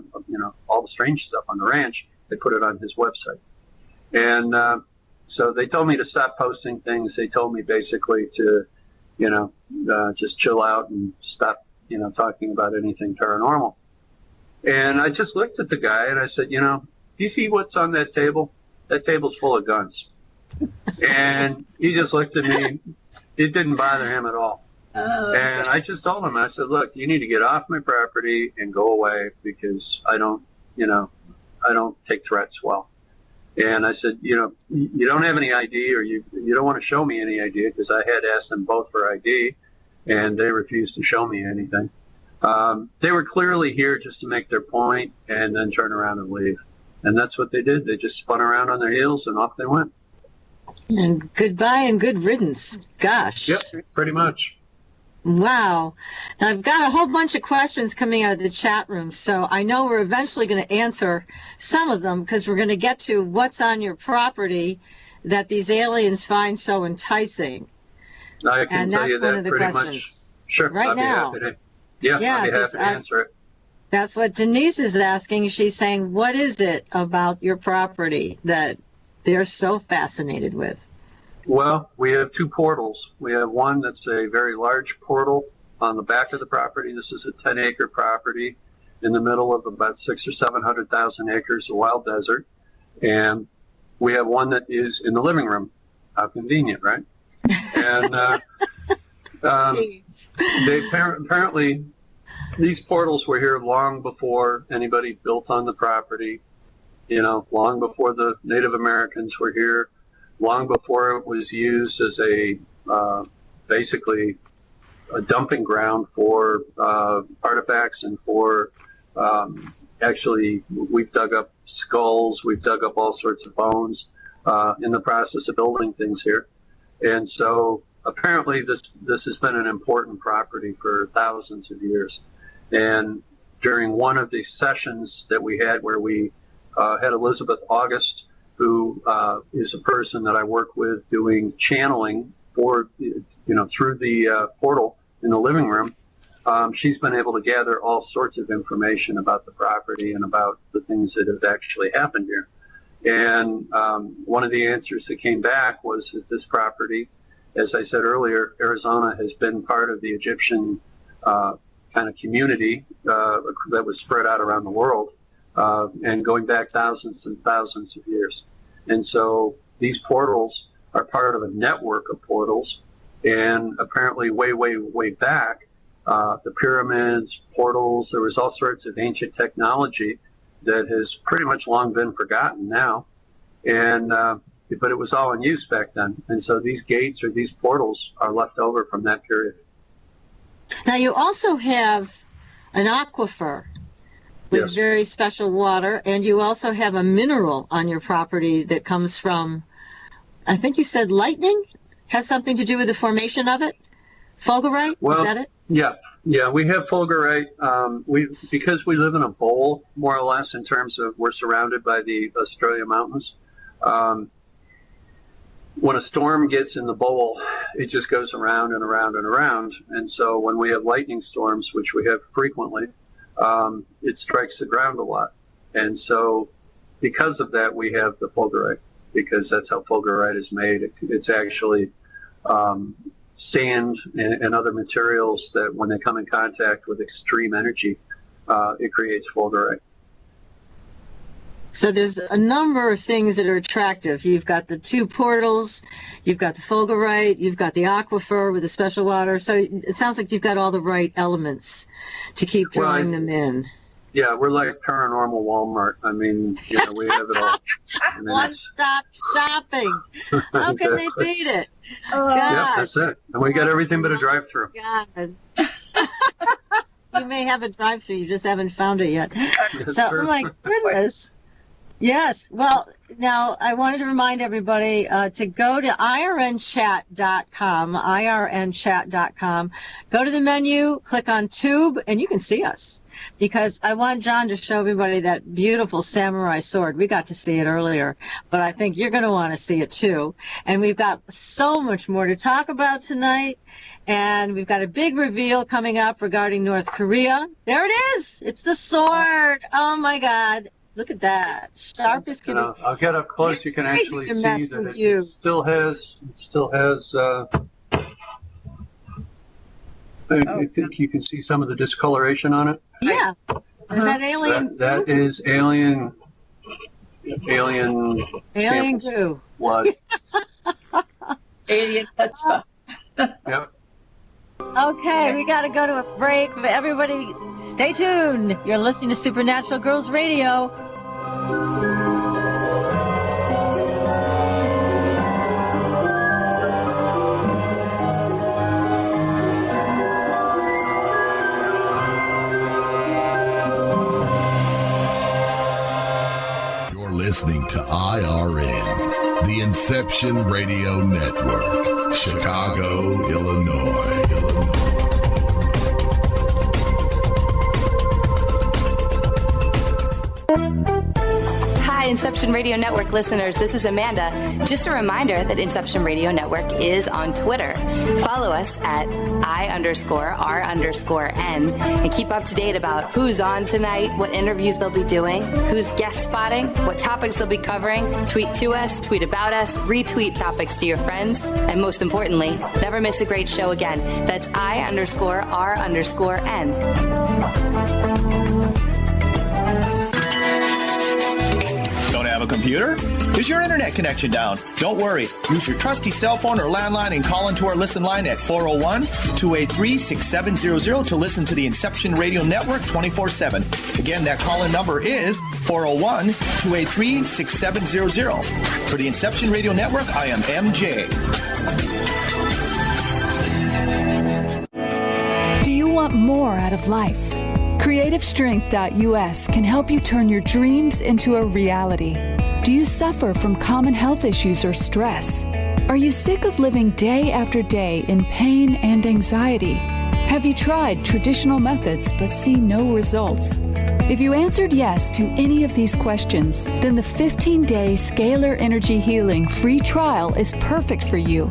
all the strange stuff on the ranch. They put it on his website. And so they told me to stop posting things. They told me basically to, just chill out and stop, talking about anything paranormal. And I just looked at the guy and I said, do you see what's on that table? That table's full of guns. And he just looked at me. It didn't bother him at all. And I just told him, I said, look, you need to get off my property and go away because I don't take threats well. And I said, you don't have any ID, or you don't want to show me any ID, because I had asked them both for ID and they refused to show me anything. They were clearly here just to make their point and then turn around and leave. And that's what they did. They just spun around on their heels and off they went. And goodbye and good riddance. Gosh. Yep, pretty much. Wow. Now, I've got a whole bunch of questions coming out of the chat room, so I know we're eventually going to answer some of them, because we're going to get to what's on your property that these aliens find so enticing. I can and tell that's you one that of the pretty questions. much. Sure, right I'd be now. happy to. I'd be happy to answer it. That's what Denise is asking. She's saying, what is it about your property that they're so fascinated with? Well, we have two portals. We have one that's a very large portal on the back of the property. This is a 10-acre property in the middle of about 600,000 or 700,000 acres of wild desert. And we have one that is in the living room. How convenient, right? And they apparently, these portals were here long before anybody built on the property, long before the Native Americans were here, long before it was used as basically a dumping ground for artifacts and for actually, we've dug up skulls, we've dug up all sorts of bones in the process of building things here. And so apparently this has been an important property for thousands of years. And during one of the sessions that we had where we had Elizabeth August, who is a person that I work with doing channeling for, through the portal in the living room. She's been able to gather all sorts of information about the property and about the things that have actually happened here. And one of the answers that came back was that this property, as I said earlier, Arizona has been part of the Egyptian kind of community that was spread out around the world and going back thousands and thousands of years. And so these portals are part of a network of portals. And apparently way, way, way back, the pyramids, portals, there was all sorts of ancient technology that has pretty much long been forgotten now. And but it was all in use back then. And so these gates or these portals are left over from that period. Now, you also have an aquifer with very special water, and you also have a mineral on your property that comes from, I think you said lightning? Has something to do with the formation of it? Fulgurite? Well, is that it? Yeah, we have fulgurite. Because we live in a bowl, more or less, in terms of we're surrounded by the Australia mountains. When a storm gets in the bowl, it just goes around and around and around. And so when we have lightning storms, which we have frequently, it strikes the ground a lot. And so because of that, we have the fulgurite, because that's how fulgurite is made. It's actually sand and other materials that when they come in contact with extreme energy, it creates fulgurite. So there's a number of things that are attractive. You've got the 2 portals, you've got the fulgurite, you've got the aquifer with the special water. So it sounds like you've got all the right elements to keep drawing them in. Yeah, we're like paranormal Walmart. I mean, we have it all. One-stop shopping. How can they beat it? Oh, yeah, that's it. And we got everything but a drive-through. God. You may have a drive-through, you just haven't found it yet. So, oh my goodness. Yes. Well, now I wanted to remind everybody to go to irnchat.com, Go to the menu, click on Tube, and you can see us. Because I want John to show everybody that beautiful samurai sword. We got to see it earlier, but I think you're going to want to see it too. And we've got so much more to talk about tonight. And we've got a big reveal coming up regarding North Korea. There it is. It's the sword. Oh, my God. Look at that. Sharp as can be. I'll get up close. You can actually see that it still has. I think you can see some of the discoloration on it. Yeah. Is that alien? That is alien. Alien goo. Blood. Alien chutzpah. Yep. Okay, we got to go to a break, but everybody stay tuned. You're listening to Supernatural Girls Radio. You're listening to IRN, the Inception Radio Network, Chicago, Illinois. Hi, Inception Radio Network listeners. This is Amanda. Just a reminder that Inception Radio Network is on Twitter. Follow us at I_R_N and keep up to date about who's on tonight, what interviews they'll be doing, who's guest spotting, what topics they'll be covering. Tweet to us, tweet about us, retweet topics to your friends, and most importantly, never miss a great show again. That's I_R_N. Have a computer? Is your internet connection down? Don't worry. Use your trusty cell phone or landline and call into our listen line at 401-283-6700 to listen to the Inception Radio Network 24/7. Again, that call-in number is 401-283-6700. For the Inception Radio Network, I am MJ. Do you want more out of life? CreativeStrength.us can help you turn your dreams into a reality. Do you suffer from common health issues or stress? Are you sick of living day after day in pain and anxiety? Have you tried traditional methods but see no results? If you answered yes to any of these questions, then the 15-day Scalar Energy Healing free trial is perfect for you.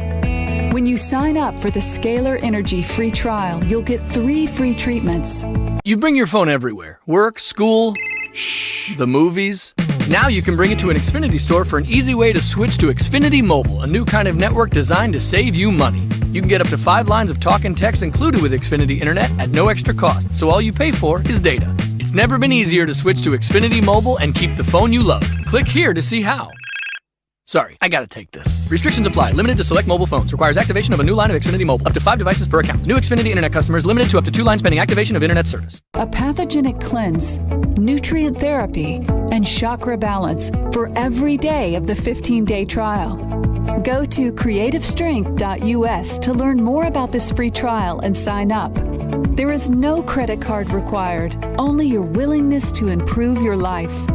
When you sign up for the Scalar Energy free trial, you'll get 3 free treatments. You bring your phone everywhere. Work, school, the movies. Now you can bring it to an Xfinity store for an easy way to switch to Xfinity Mobile, a new kind of network designed to save you money. You can get up to 5 lines of talk and text included with Xfinity Internet at no extra cost, so all you pay for is data. It's never been easier to switch to Xfinity Mobile and keep the phone you love. Click here to see how. Sorry, I gotta take this. Restrictions apply. Limited to select mobile phones. Requires activation of a new line of Xfinity Mobile. Up to 5 devices per account. New Xfinity Internet customers limited to up to 2 lines pending activation of Internet service. A pathogenic cleanse, nutrient therapy, and chakra balance for every day of the 15-day trial. Go to CreativeStrength.us to learn more about this free trial and sign up. There is no credit card required, only your willingness to improve your life.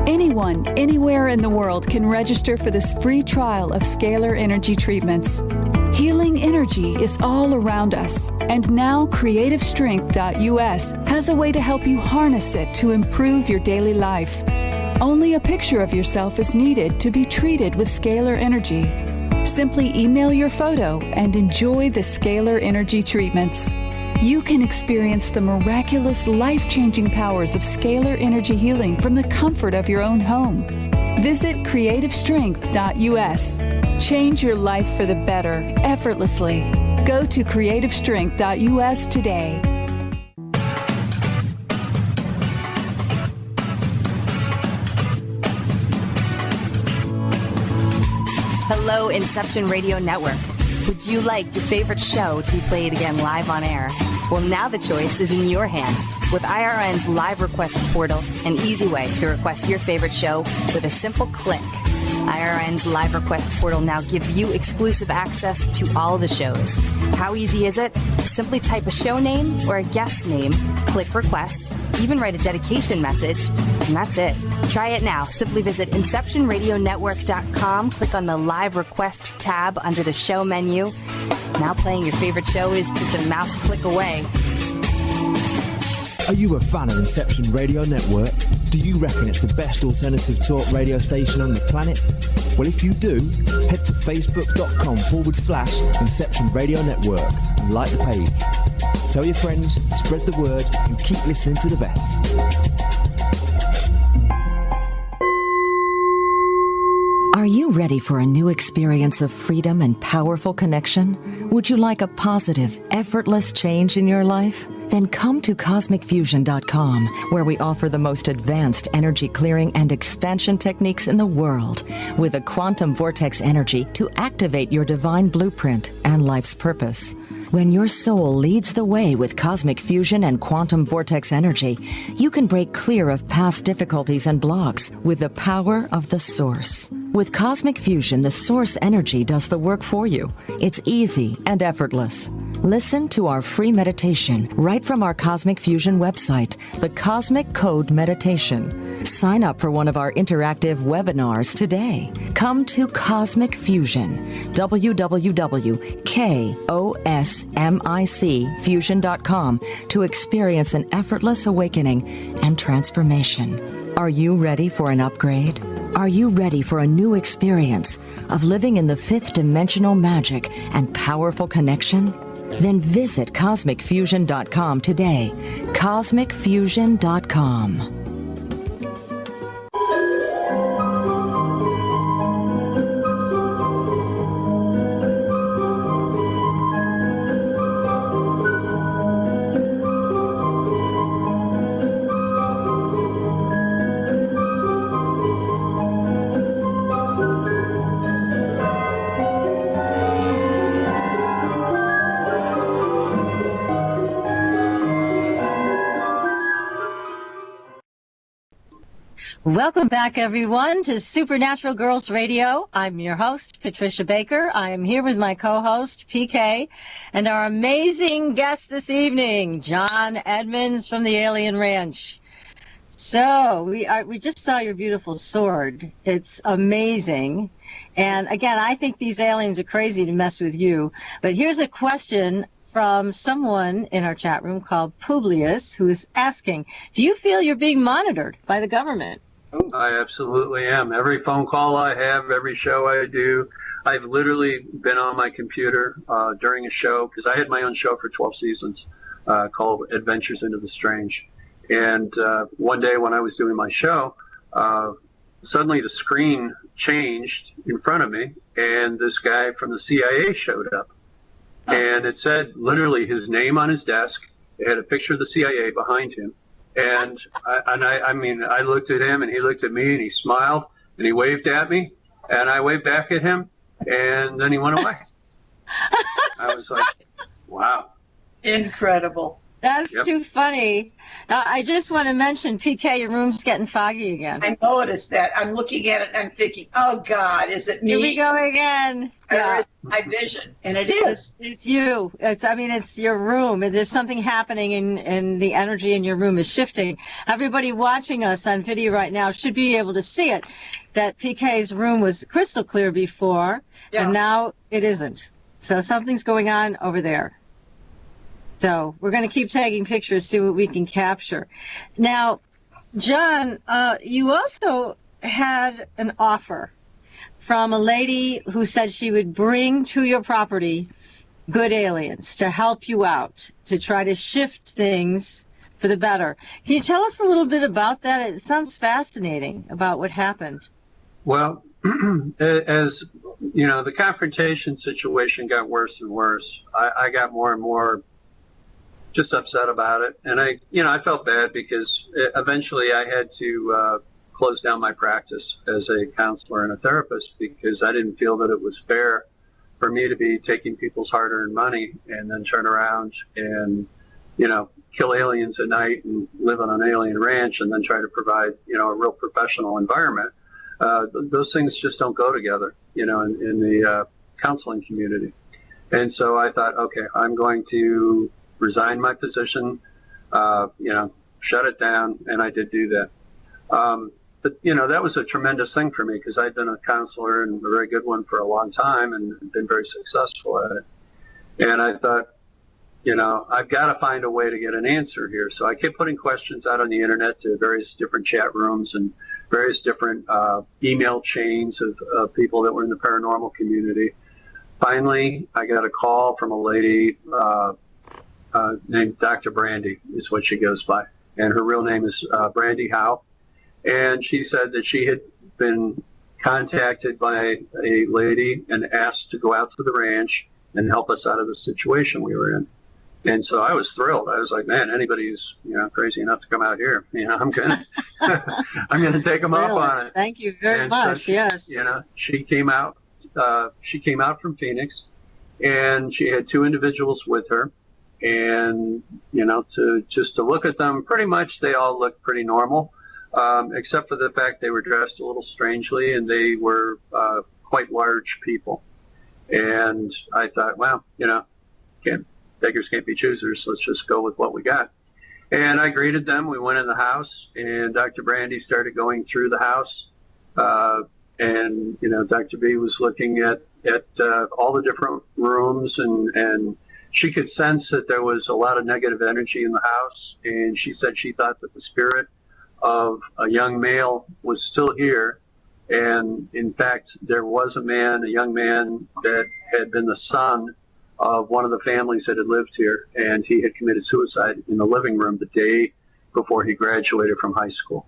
Anyone, anywhere in the world can register for this free trial of Scalar Energy treatments. Healing energy is all around us, and now CreativeStrength.us has a way to help you harness it to improve your daily life. Only a picture of yourself is needed to be treated with Scalar Energy. Simply email your photo and enjoy the Scalar Energy treatments. you can experience the miraculous, life-changing powers of scalar energy healing from the comfort of your own home. Visit creativestrength.us. Change your life for the better, effortlessly. Go to creativestrength.us today. Hello, Inception Radio Network. Would you like your favorite show to be played again live on air? Well, now the choice is in your hands with IRN's live request portal, an easy way to request your favorite show with a simple click. IRN's live request portal now gives you exclusive access to all the shows. How easy is it? Simply type a show name or a guest name, click request, even write a dedication message, and that's it. Try it now. Simply visit InceptionRadioNetwork.com, click on the live request tab under the show menu. Now playing your favorite show is just a mouse click away. Are you a fan of Inception Radio Network? Do you reckon it's the best alternative talk radio station on the planet? Well, if you do, head to facebook.com/Inception Radio Network and like the page. Tell your friends, spread the word, and keep listening to the best. Are you ready for a new experience of freedom and powerful connection? Would you like a positive, effortless change in your life? Then come to CosmicFusion.com, where we offer the most advanced energy clearing and expansion techniques in the world, with a quantum vortex energy to activate your divine blueprint and life's purpose. When your soul leads the way with cosmic fusion and quantum vortex energy, you can break clear of past difficulties and blocks with the power of the source. With cosmic fusion, the source energy does the work for you. It's easy and effortless. Listen to our free meditation right from our Cosmic Fusion website, the Cosmic Code Meditation. Sign up for one of our interactive webinars today. Come to Cosmic Fusion, www.KOSMICfusion.com, to experience an effortless awakening and transformation. Are you ready for an upgrade? Are you ready for a new experience of living in the fifth dimensional magic and powerful connection? Then visit CosmicFusion.com today. CosmicFusion.com. Welcome back, everyone, to Supernatural Girls Radio. I'm your host, Patricia Baker. I am here with my co-host, PK, and our amazing guest this evening, John Edmonds from the Alien Ranch. So we just saw your beautiful sword. It's amazing. And again, I think these aliens are crazy to mess with you. But here's a question from someone in our chat room called Publius, who is asking, do you feel you're being monitored by the government? I absolutely am. Every phone call I have, every show I do, I've literally been on my computer during a show, because I had my own show for 12 seasons called Adventures into the Strange. And one day when I was doing my show, suddenly the screen changed in front of me, and this guy from the CIA showed up. And it said literally his name on his desk. It had a picture of the CIA behind him. And I looked at him, and he looked at me, and he smiled, and he waved at me, and I waved back at him, and then he went away. I was like, wow. Incredible. That's too funny. I just want to mention, PK, your room's getting foggy again. I noticed that. I'm looking at it and I'm thinking, oh, God, is it me? Here we go again. Yeah. My vision. And it is. It's you. It's your room. There's something happening and the energy in your room is shifting. Everybody watching us on video right now should be able to see it, that PK's room was crystal clear before, and now it isn't. So something's going on over there. So we're going to keep taking pictures, see what we can capture. Now, John, you also had an offer from a lady who said she would bring to your property good aliens to help you out, to try to shift things for the better. Can you tell us a little bit about that? It sounds fascinating about what happened. Well, as you know, the confrontation situation got worse and worse. I got more and more just upset about it, and I felt bad because eventually I had to close down my practice as a counselor and a therapist because I didn't feel that it was fair for me to be taking people's hard-earned money and then turn around and, kill aliens at night and live on an alien ranch and then try to provide, a real professional environment. Those things just don't go together, in the counseling community. And so I thought, okay, I'm going to resign my position, shut it down, and I did do that. But, that was a tremendous thing for me because I'd been a counselor and a very good one for a long time and been very successful at it. And I thought, I've got to find a way to get an answer here. So I kept putting questions out on the internet to various different chat rooms and various different email chains of people that were in the paranormal community. Finally, I got a call from a lady named Dr. Brandy is what she goes by. And her real name is Brandy Howe. And she said that she had been contacted by a lady and asked to go out to the ranch and help us out of the situation we were in. And so I was thrilled. I was like, man, anybody who's crazy enough to come out here, I'm gonna take them up on it. Thank you very much. So yes. She came out. She came out from Phoenix, and she had two individuals with her. And to look at them, pretty much they all looked pretty normal, except for the fact they were dressed a little strangely, and they were quite large people. And I thought, well, beggars can't be choosers. Let's just go with what we got. And I greeted them. We went in the house, and Dr. Brandy started going through the house. And Dr. B was looking at all the different rooms, and she could sense that there was a lot of negative energy in the house. And she said she thought that the spirit of a young male was still here. And in fact, there was a young man that had been the son of one of the families that had lived here, and he had committed suicide in the living room the day before he graduated from high school.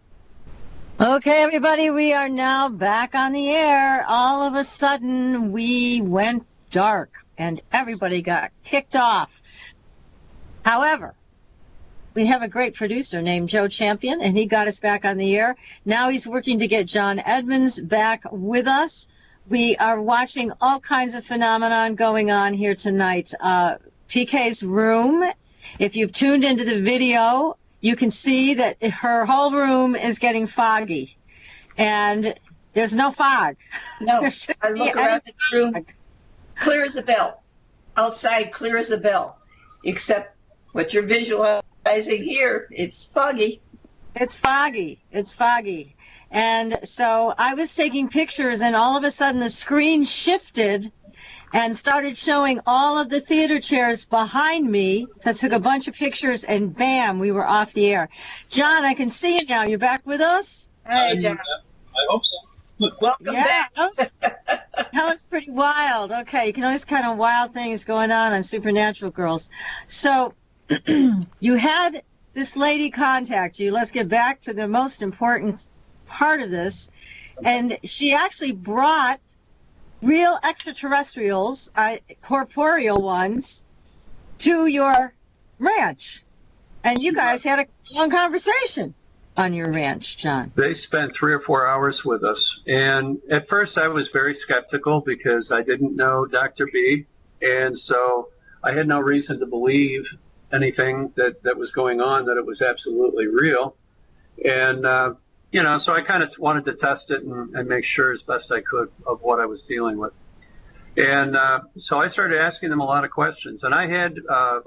Okay, everybody, we are now back on the air. All of a sudden, we went dark, and everybody got kicked off. However, we have a great producer named Joe Champion, and he got us back on the air. Now he's working to get John Edmonds back with us. We are watching all kinds of phenomenon going on here tonight. PK's room, if you've tuned into the video, you can see that her whole room is getting foggy. And there's no fog. No, I look around the room, clear as a bell. Outside, clear as a bell. Except what you're visualizing here, it's foggy. It's foggy. It's foggy. And so I was taking pictures, and all of a sudden the screen shifted and started showing all of the theater chairs behind me. So I took a bunch of pictures, and bam, we were off the air. John, I can see you now. You're back with us? Hey, John. I hope so. Welcome back. That was pretty wild. Okay, you can always kind of wild things going on Supernatural Girls. So you had this lady contact you. Let's get back to the most important part of this. And she actually brought real extraterrestrials, corporeal ones, to your ranch. And you guys had a long conversation on your ranch, John. They spent 3 or 4 hours with us. And at first I was very skeptical because I didn't know Dr. B. And so I had no reason to believe anything that was going on, that it was absolutely real. And, so I kind of wanted to test it and make sure as best I could of what I was dealing with. And so I started asking them a lot of questions. And I had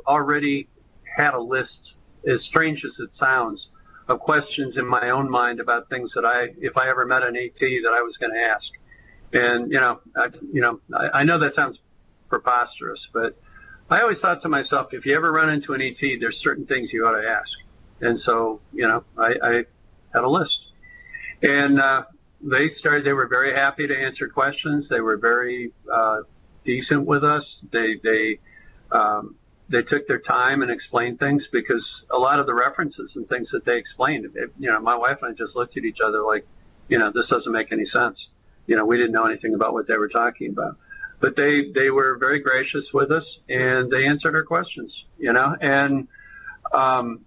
already had a list, as strange as it sounds, of questions in my own mind about things that if I ever met an ET, that I was going to ask. And, I know that sounds preposterous, but I always thought to myself, if you ever run into an ET, there's certain things you ought to ask. And so, I had a list. And they were very happy to answer questions. They were very decent with us. They They took their time and explained things, because a lot of the references and things that they explained, my wife and I just looked at each other like, this doesn't make any sense. We didn't know anything about what they were talking about. But they were very gracious with us, and they answered our questions, and I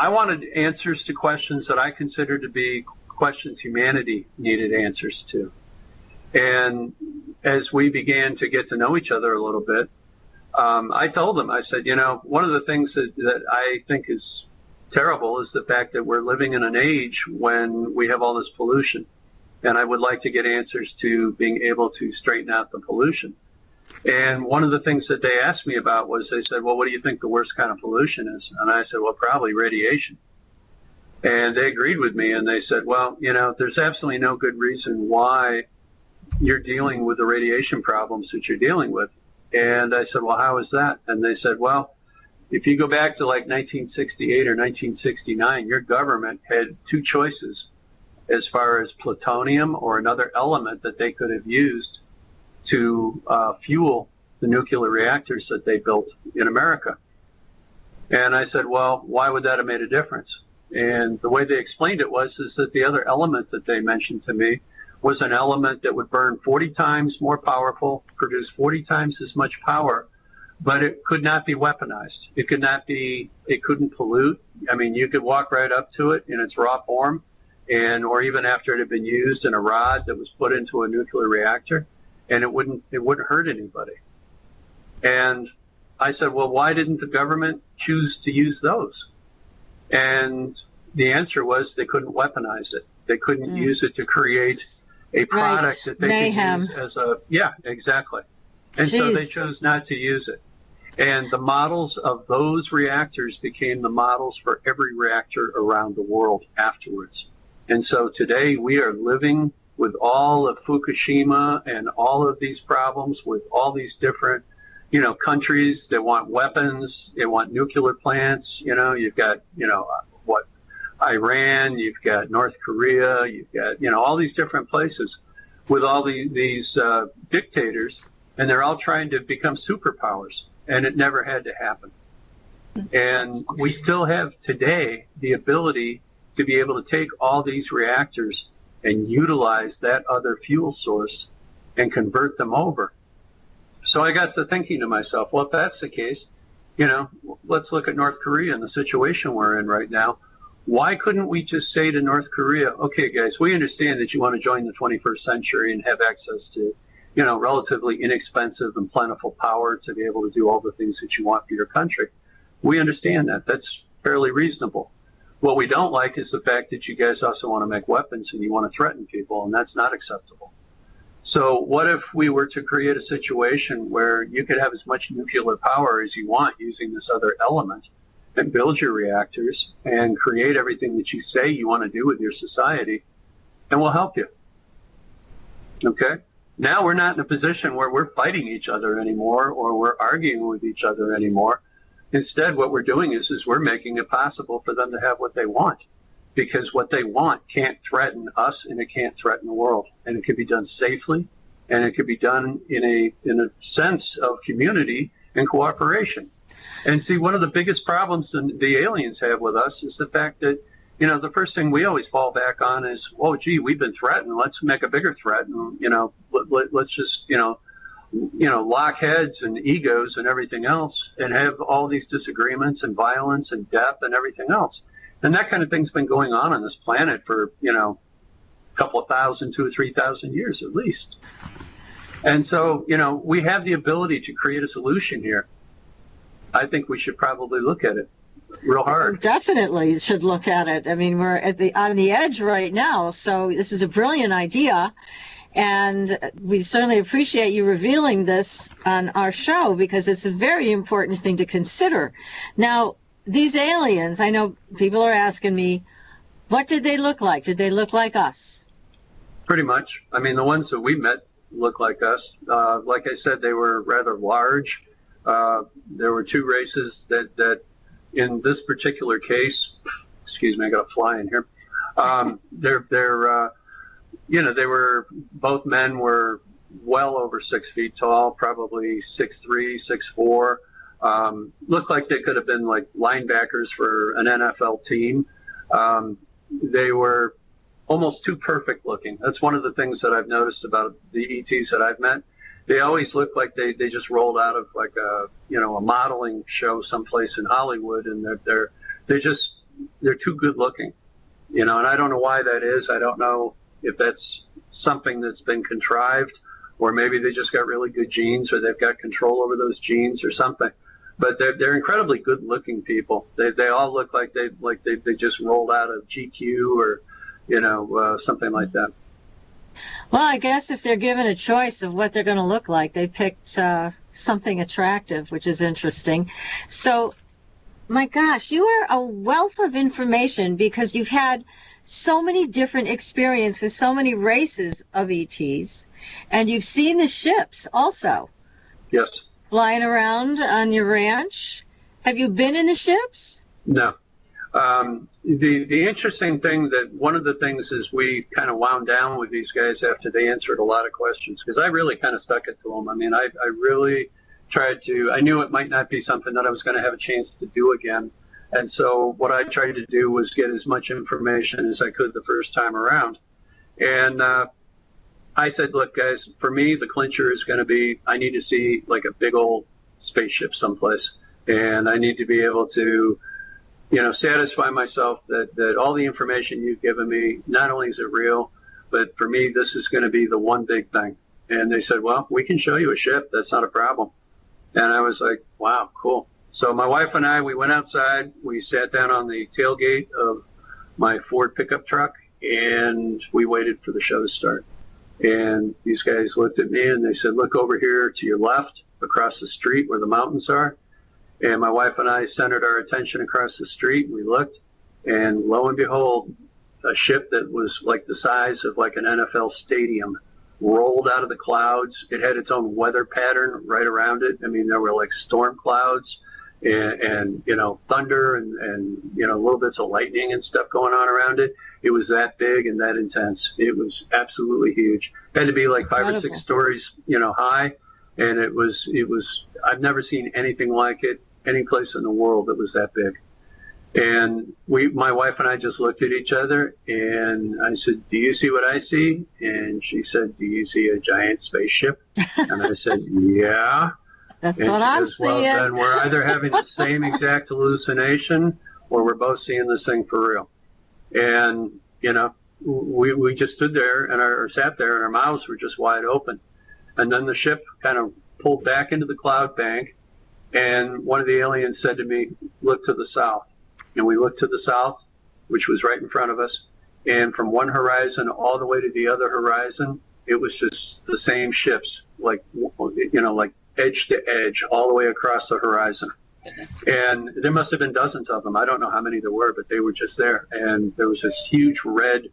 wanted answers to questions that I considered to be questions humanity needed answers to. And as we began to get to know each other a little bit, I told them, I said, one of the things that I think is terrible is the fact that we're living in an age when we have all this pollution. And I would like to get answers to being able to straighten out the pollution. And one of the things that they asked me about was, they said, well, what do you think the worst kind of pollution is? And I said, well, probably radiation. And they agreed with me, and they said, well, there's absolutely no good reason why you're dealing with the radiation problems that you're dealing with. And I said, well, how is that? And they said, well, if you go back to like 1968 or 1969, your government had two choices as far as plutonium or another element that they could have used to fuel the nuclear reactors that they built in America. And I said, well, why would that have made a difference? And the way they explained it was that the other element that they mentioned to me was an element that would burn 40 times more powerful, produce 40 times as much power, but it could not be weaponized. It couldn't pollute. I mean, you could walk right up to it in its raw form, or even after it had been used in a rod that was put into a nuclear reactor, and it wouldn't hurt anybody. And I said, well, why didn't the government choose to use those? And the answer was they couldn't weaponize it. They couldn't use it to create a product that they could use as a, yeah, exactly. And so they chose not to use it. And the models of those reactors became the models for every reactor around the world afterwards. And so today we are living with all of Fukushima and all of these problems with all these different, countries that want weapons, they want nuclear plants. You've got, Iran, you've got North Korea, you've got, all these different places with all these dictators, and they're all trying to become superpowers, and it never had to happen. And we still have today the ability to be able to take all these reactors and utilize that other fuel source and convert them over. So I got to thinking to myself, well, if that's the case, let's look at North Korea and the situation we're in right now. Why couldn't we just say to North Korea, okay, guys, we understand that you want to join the 21st century and have access to, relatively inexpensive and plentiful power to be able to do all the things that you want for your country. We understand that. That's fairly reasonable. What we don't like is the fact that you guys also want to make weapons and you want to threaten people, and that's not acceptable. So what if we were to create a situation where you could have as much nuclear power as you want using this other element and build your reactors and create everything that you say you want to do with your society, and we'll help you. Okay? Now we're not in a position where we're fighting each other anymore or we're arguing with each other anymore. Instead, what we're doing is we're making it possible for them to have what they want, because what they want can't threaten us and it can't threaten the world. And it can be done safely, and it can be done in a sense of community and cooperation. And see, one of the biggest problems the aliens have with us is the fact that, the first thing we always fall back on is, oh, gee, we've been threatened. Let's make a bigger threat. And, let's just, lock heads and egos and everything else and have all these disagreements and violence and death and everything else. And that kind of thing's been going on this planet for, a couple of 2,000 or 3,000 years at least. And so, we have the ability to create a solution here. I think we should probably look at it real hard. Definitely should look at it. I mean, we're on the edge right now, so this is a brilliant idea. And we certainly appreciate you revealing this on our show, because it's a very important thing to consider. Now, these aliens, I know people are asking me, what did they look like? Did they look like us? Pretty much. I mean, the ones that we met look like us. Like I said, they were rather large. There were two races that in this particular case, excuse me, I got a fly in here. They were, both men were well over 6 feet tall, probably 6'3", 6'4". Looked like they could have been like linebackers for an NFL team. They were almost too perfect looking. That's one of the things that I've noticed about the ETs that I've met. They always look like they just rolled out of like a modeling show someplace in Hollywood, and that they're too good looking, and I don't know why that is. I don't know if that's something that's been contrived, or maybe they just got really good genes, or they've got control over those genes or something. But they're incredibly good looking people. They all look like they just rolled out of GQ or something like that. Well, I guess if they're given a choice of what they're going to look like, they picked something attractive, which is interesting. So, my gosh, you are a wealth of information because you've had so many different experiences with so many races of ETs, and you've seen the ships also. Yes. Flying around on your ranch. Have you been in the ships? No. The interesting thing that one of the things is we kind of wound down with these guys after they answered a lot of questions, because I really kind of stuck it to them. I mean, I really tried to, I knew it might not be something that I was going to have a chance to do again. And so what I tried to do was get as much information as I could the first time around. And I said, look, guys, for me, the clincher is going to be, I need to see like a big old spaceship someplace. And I need to be able to satisfy myself that all the information you've given me, not only is it real, but for me, this is going to be the one big thing. And they said, well, we can show you a ship. That's not a problem. And I was like, wow, cool. So my wife and I, we went outside. We sat down on the tailgate of my Ford pickup truck, and we waited for the show to start. And these guys looked at me and they said, look over here to your left, across the street where the mountains are. And my wife and I centered our attention across the street. We looked, and lo and behold, a ship that was like the size of like an NFL stadium rolled out of the clouds. It had its own weather pattern right around it. I mean, there were like storm clouds and thunder and little bits of lightning and stuff going on around it. It was that big and that intense. It was absolutely huge. It had to be like 5 or 6 stories, high. And it was, I've never seen anything like it any place in the world that was that big. And my wife and I just looked at each other, and I said, do you see what I see? And she said, do you see a giant spaceship? And I said, yeah. That's what I'm seeing. Well, then we're either having the same exact hallucination, or we're both seeing this thing for real. And, we just stood there or sat there, and our mouths were just wide open. And then the ship kind of pulled back into the cloud bank, and one of the aliens said to me, look to the south. And we looked to the south, which was right in front of us. And from one horizon all the way to the other horizon, it was just the same ships, like edge to edge, all the way across the horizon. Goodness. And there must have been dozens of them. I don't know how many there were, but they were just there. And there was this huge red,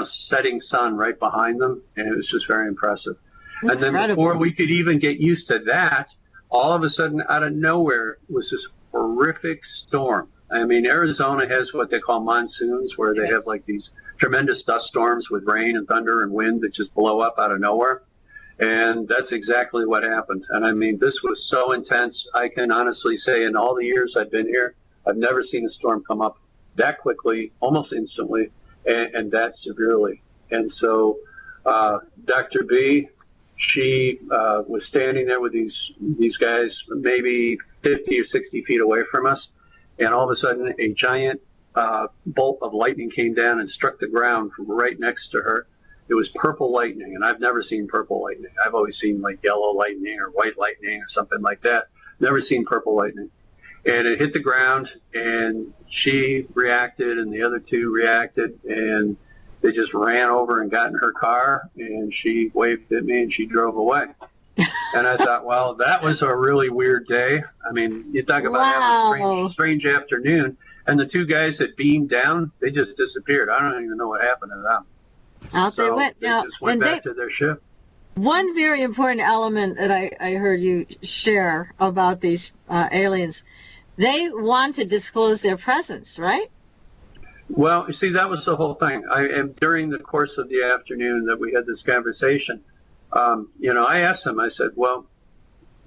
setting sun right behind them. And it was just very impressive. Incredible. And then before we could even get used to that, all of a sudden, out of nowhere, was this horrific storm. I mean, Arizona has what they call monsoons, where they have like these tremendous dust storms with rain and thunder and wind that just blow up out of nowhere. And that's exactly what happened. And I mean, this was so intense. I can honestly say in all the years I've been here, I've never seen a storm come up that quickly, almost instantly, and that severely. And so Dr. B, she was standing there with these guys, maybe 50 or 60 feet away from us. And all of a sudden, a giant bolt of lightning came down and struck the ground right next to her. It was purple lightning, and I've never seen purple lightning. I've always seen like yellow lightning or white lightning or something like that. Never seen purple lightning. And it hit the ground, and she reacted, and the other two reacted, and they just ran over and got in her car, and she waved at me, and she drove away. And I thought, well, that was a really weird day. I mean, you talk about having a strange afternoon, and the two guys that beamed down, they just disappeared. I don't even know what happened to them. Out they went. They just went back to their ship. One very important element that I heard you share about these aliens, they want to disclose their presence, right? Well, you see, that was the whole thing. During the course of the afternoon that we had this conversation, I asked them, I said, well,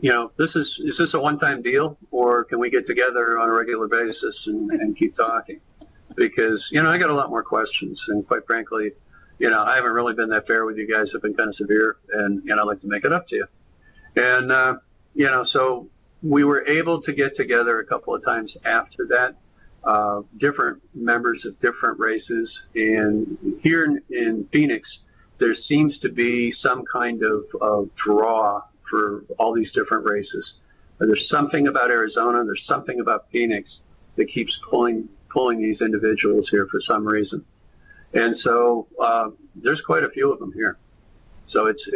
is this a one-time deal, or can we get together on a regular basis and keep talking? Because, I got a lot more questions, and quite frankly, I haven't really been that fair with you guys. I've been kind of severe, and, I'd like to make it up to you. And, so we were able to get together a couple of times after that, different members of different races. And here in Phoenix, there seems to be some kind of draw for all these different races. There's something about Arizona, there's something about Phoenix that keeps pulling these individuals here for some reason. And so there's quite a few of them here. So it's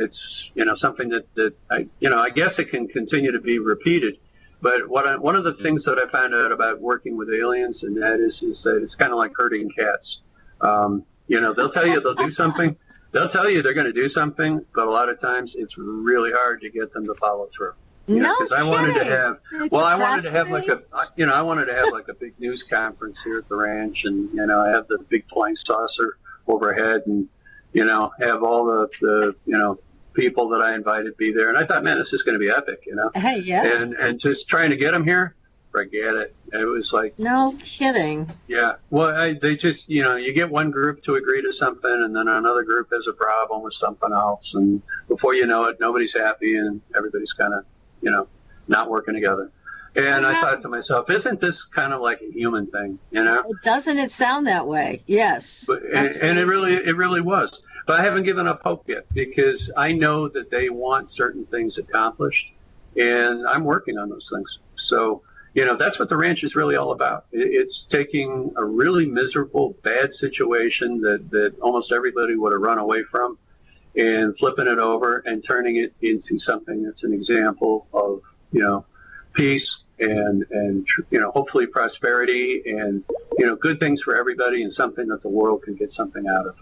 something that I guess it can continue to be repeated. But one of the things that I found out about working with aliens, and that is that it's kind of like herding cats. They'll tell you they'll do something. They'll tell you they're going to do something, but a lot of times it's really hard to get them to follow through. Because I wanted to have, I wanted to have like a big news conference here at the ranch, and I have the big flying saucer overhead, and have all the people that I invited be there. And I thought, man, this is going to be epic, Hey, yeah. And just trying to get them here, forget it. It was like, no kidding. Yeah. Well, they just, you get one group to agree to something, and then another group has a problem with something else, and before you know it, nobody's happy, and everybody's kind of, not working together. And I thought to myself, isn't this kind of like a human thing, Doesn't it sound that way? Yes. And it really was. But I haven't given up hope yet, because I know that they want certain things accomplished, and I'm working on those things. So, that's what the ranch is really all about. It's taking a really miserable, bad situation that almost everybody would have run away from, and flipping it over and turning it into something that's an example of, peace and hopefully prosperity and, good things for everybody, and something that the world can get something out of.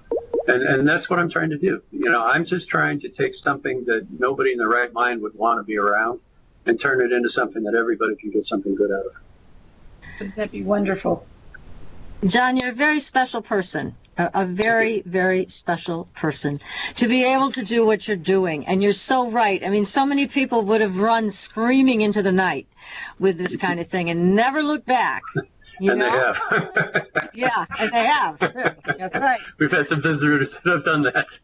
And that's what I'm trying to do. I'm just trying to take something that nobody in their right mind would want to be around and turn it into something that everybody can get something good out of. Wouldn't that be wonderful? John, you're a very special person, a very, very special person to be able to do what you're doing. And you're so right. I mean, so many people would have run screaming into the night with this kind of thing and never looked back. They have. Yeah, and they have. That's right. We've had some visitors that have done that.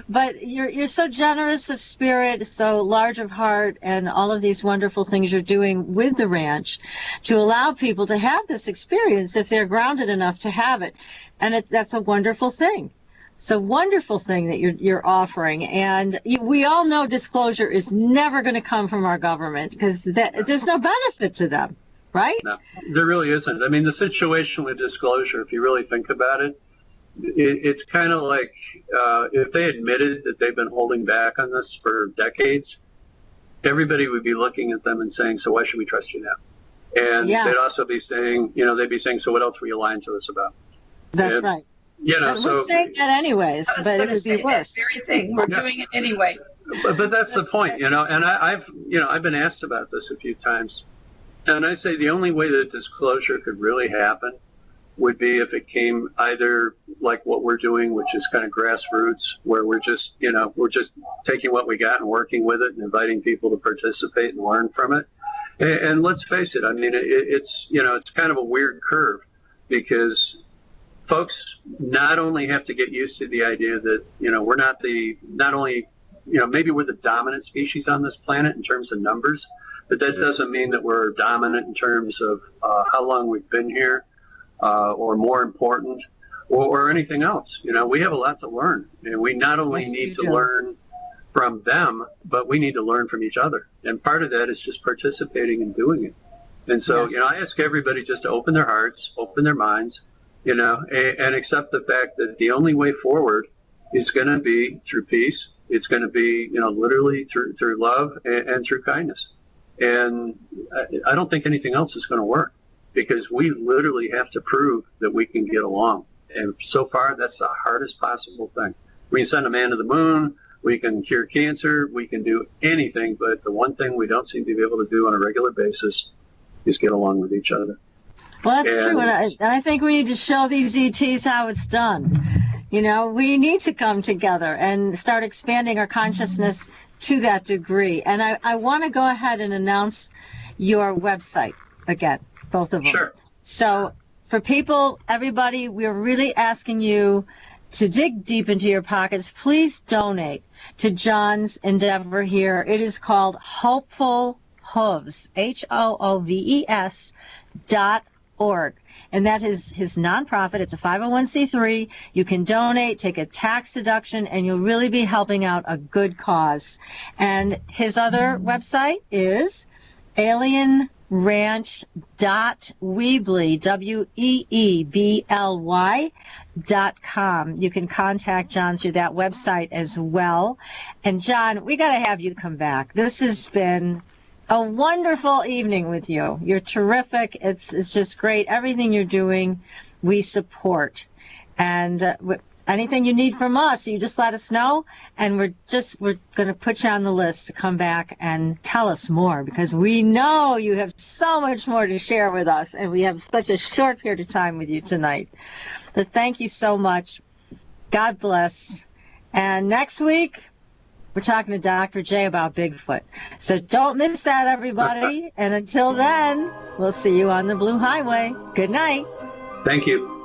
But you're so generous of spirit, so large of heart, and all of these wonderful things you're doing with the ranch to allow people to have this experience if they're grounded enough to have it. And that's a wonderful thing. It's a wonderful thing that you're offering. And we all know disclosure is never going to come from our government, because there's no benefit to them, right? No, there really isn't. I mean, the situation with disclosure, if you really think about it, it's kind of like if they admitted that they've been holding back on this for decades, everybody would be looking at them and saying, so why should we trust you now? And they'd also be saying, so what else were you lying to us about? That's right. We're saying that anyways, but it would be worse. Very thing. We're doing it anyway. But that's the point, and I've been asked about this a few times, and I say the only way that disclosure could really happen would be if it came either like what we're doing, which is kind of grassroots, where we're just taking what we got and working with it and inviting people to participate and learn from it. And let's face it, I mean, it's kind of a weird curve, because folks not only have to get used to the idea that, we're maybe we're the dominant species on this planet in terms of numbers, but that doesn't mean that we're dominant in terms of how long we've been here. Or more important, or anything else. We have a lot to learn, and we not only need to learn from them, but we need to learn from each other. And part of that is just participating and doing it. And so, I ask everybody just to open their hearts, open their minds, and accept the fact that the only way forward is going to be through peace. It's going to be, literally through love and through kindness. And I don't think anything else is going to work, because we literally have to prove that we can get along. And so far, that's the hardest possible thing. We can send a man to the moon, we can cure cancer, we can do anything, but the one thing we don't seem to be able to do on a regular basis is get along with each other. Well, that's true, and I think we need to show these ETs how it's done. You know, we need to come together and start expanding our consciousness to that degree. And I want to go ahead and announce your website again, both of them. Sure. So for people, everybody, we're really asking you to dig deep into your pockets. Please donate to John's endeavor here. It is called Hopeful Hooves, HOOVES.org. And that is his nonprofit. It's a 501c3. You can donate, take a tax deduction, and you'll really be helping out a good cause. And his other website is alienranch.weebly, WEEBLY.com. You can contact John through that website as well. And John, we got to have you come back. This has been a wonderful evening with you. You're terrific. It's just great. Everything you're doing, we support. And anything you need from us, you just let us know. And we're going to put you on the list to come back and tell us more, because we know you have so much more to share with us. And we have such a short period of time with you tonight. So thank you so much. God bless. And next week, we're talking to Dr. J about Bigfoot. So don't miss that, everybody. And until then, we'll see you on the Blue Highway. Good night. Thank you.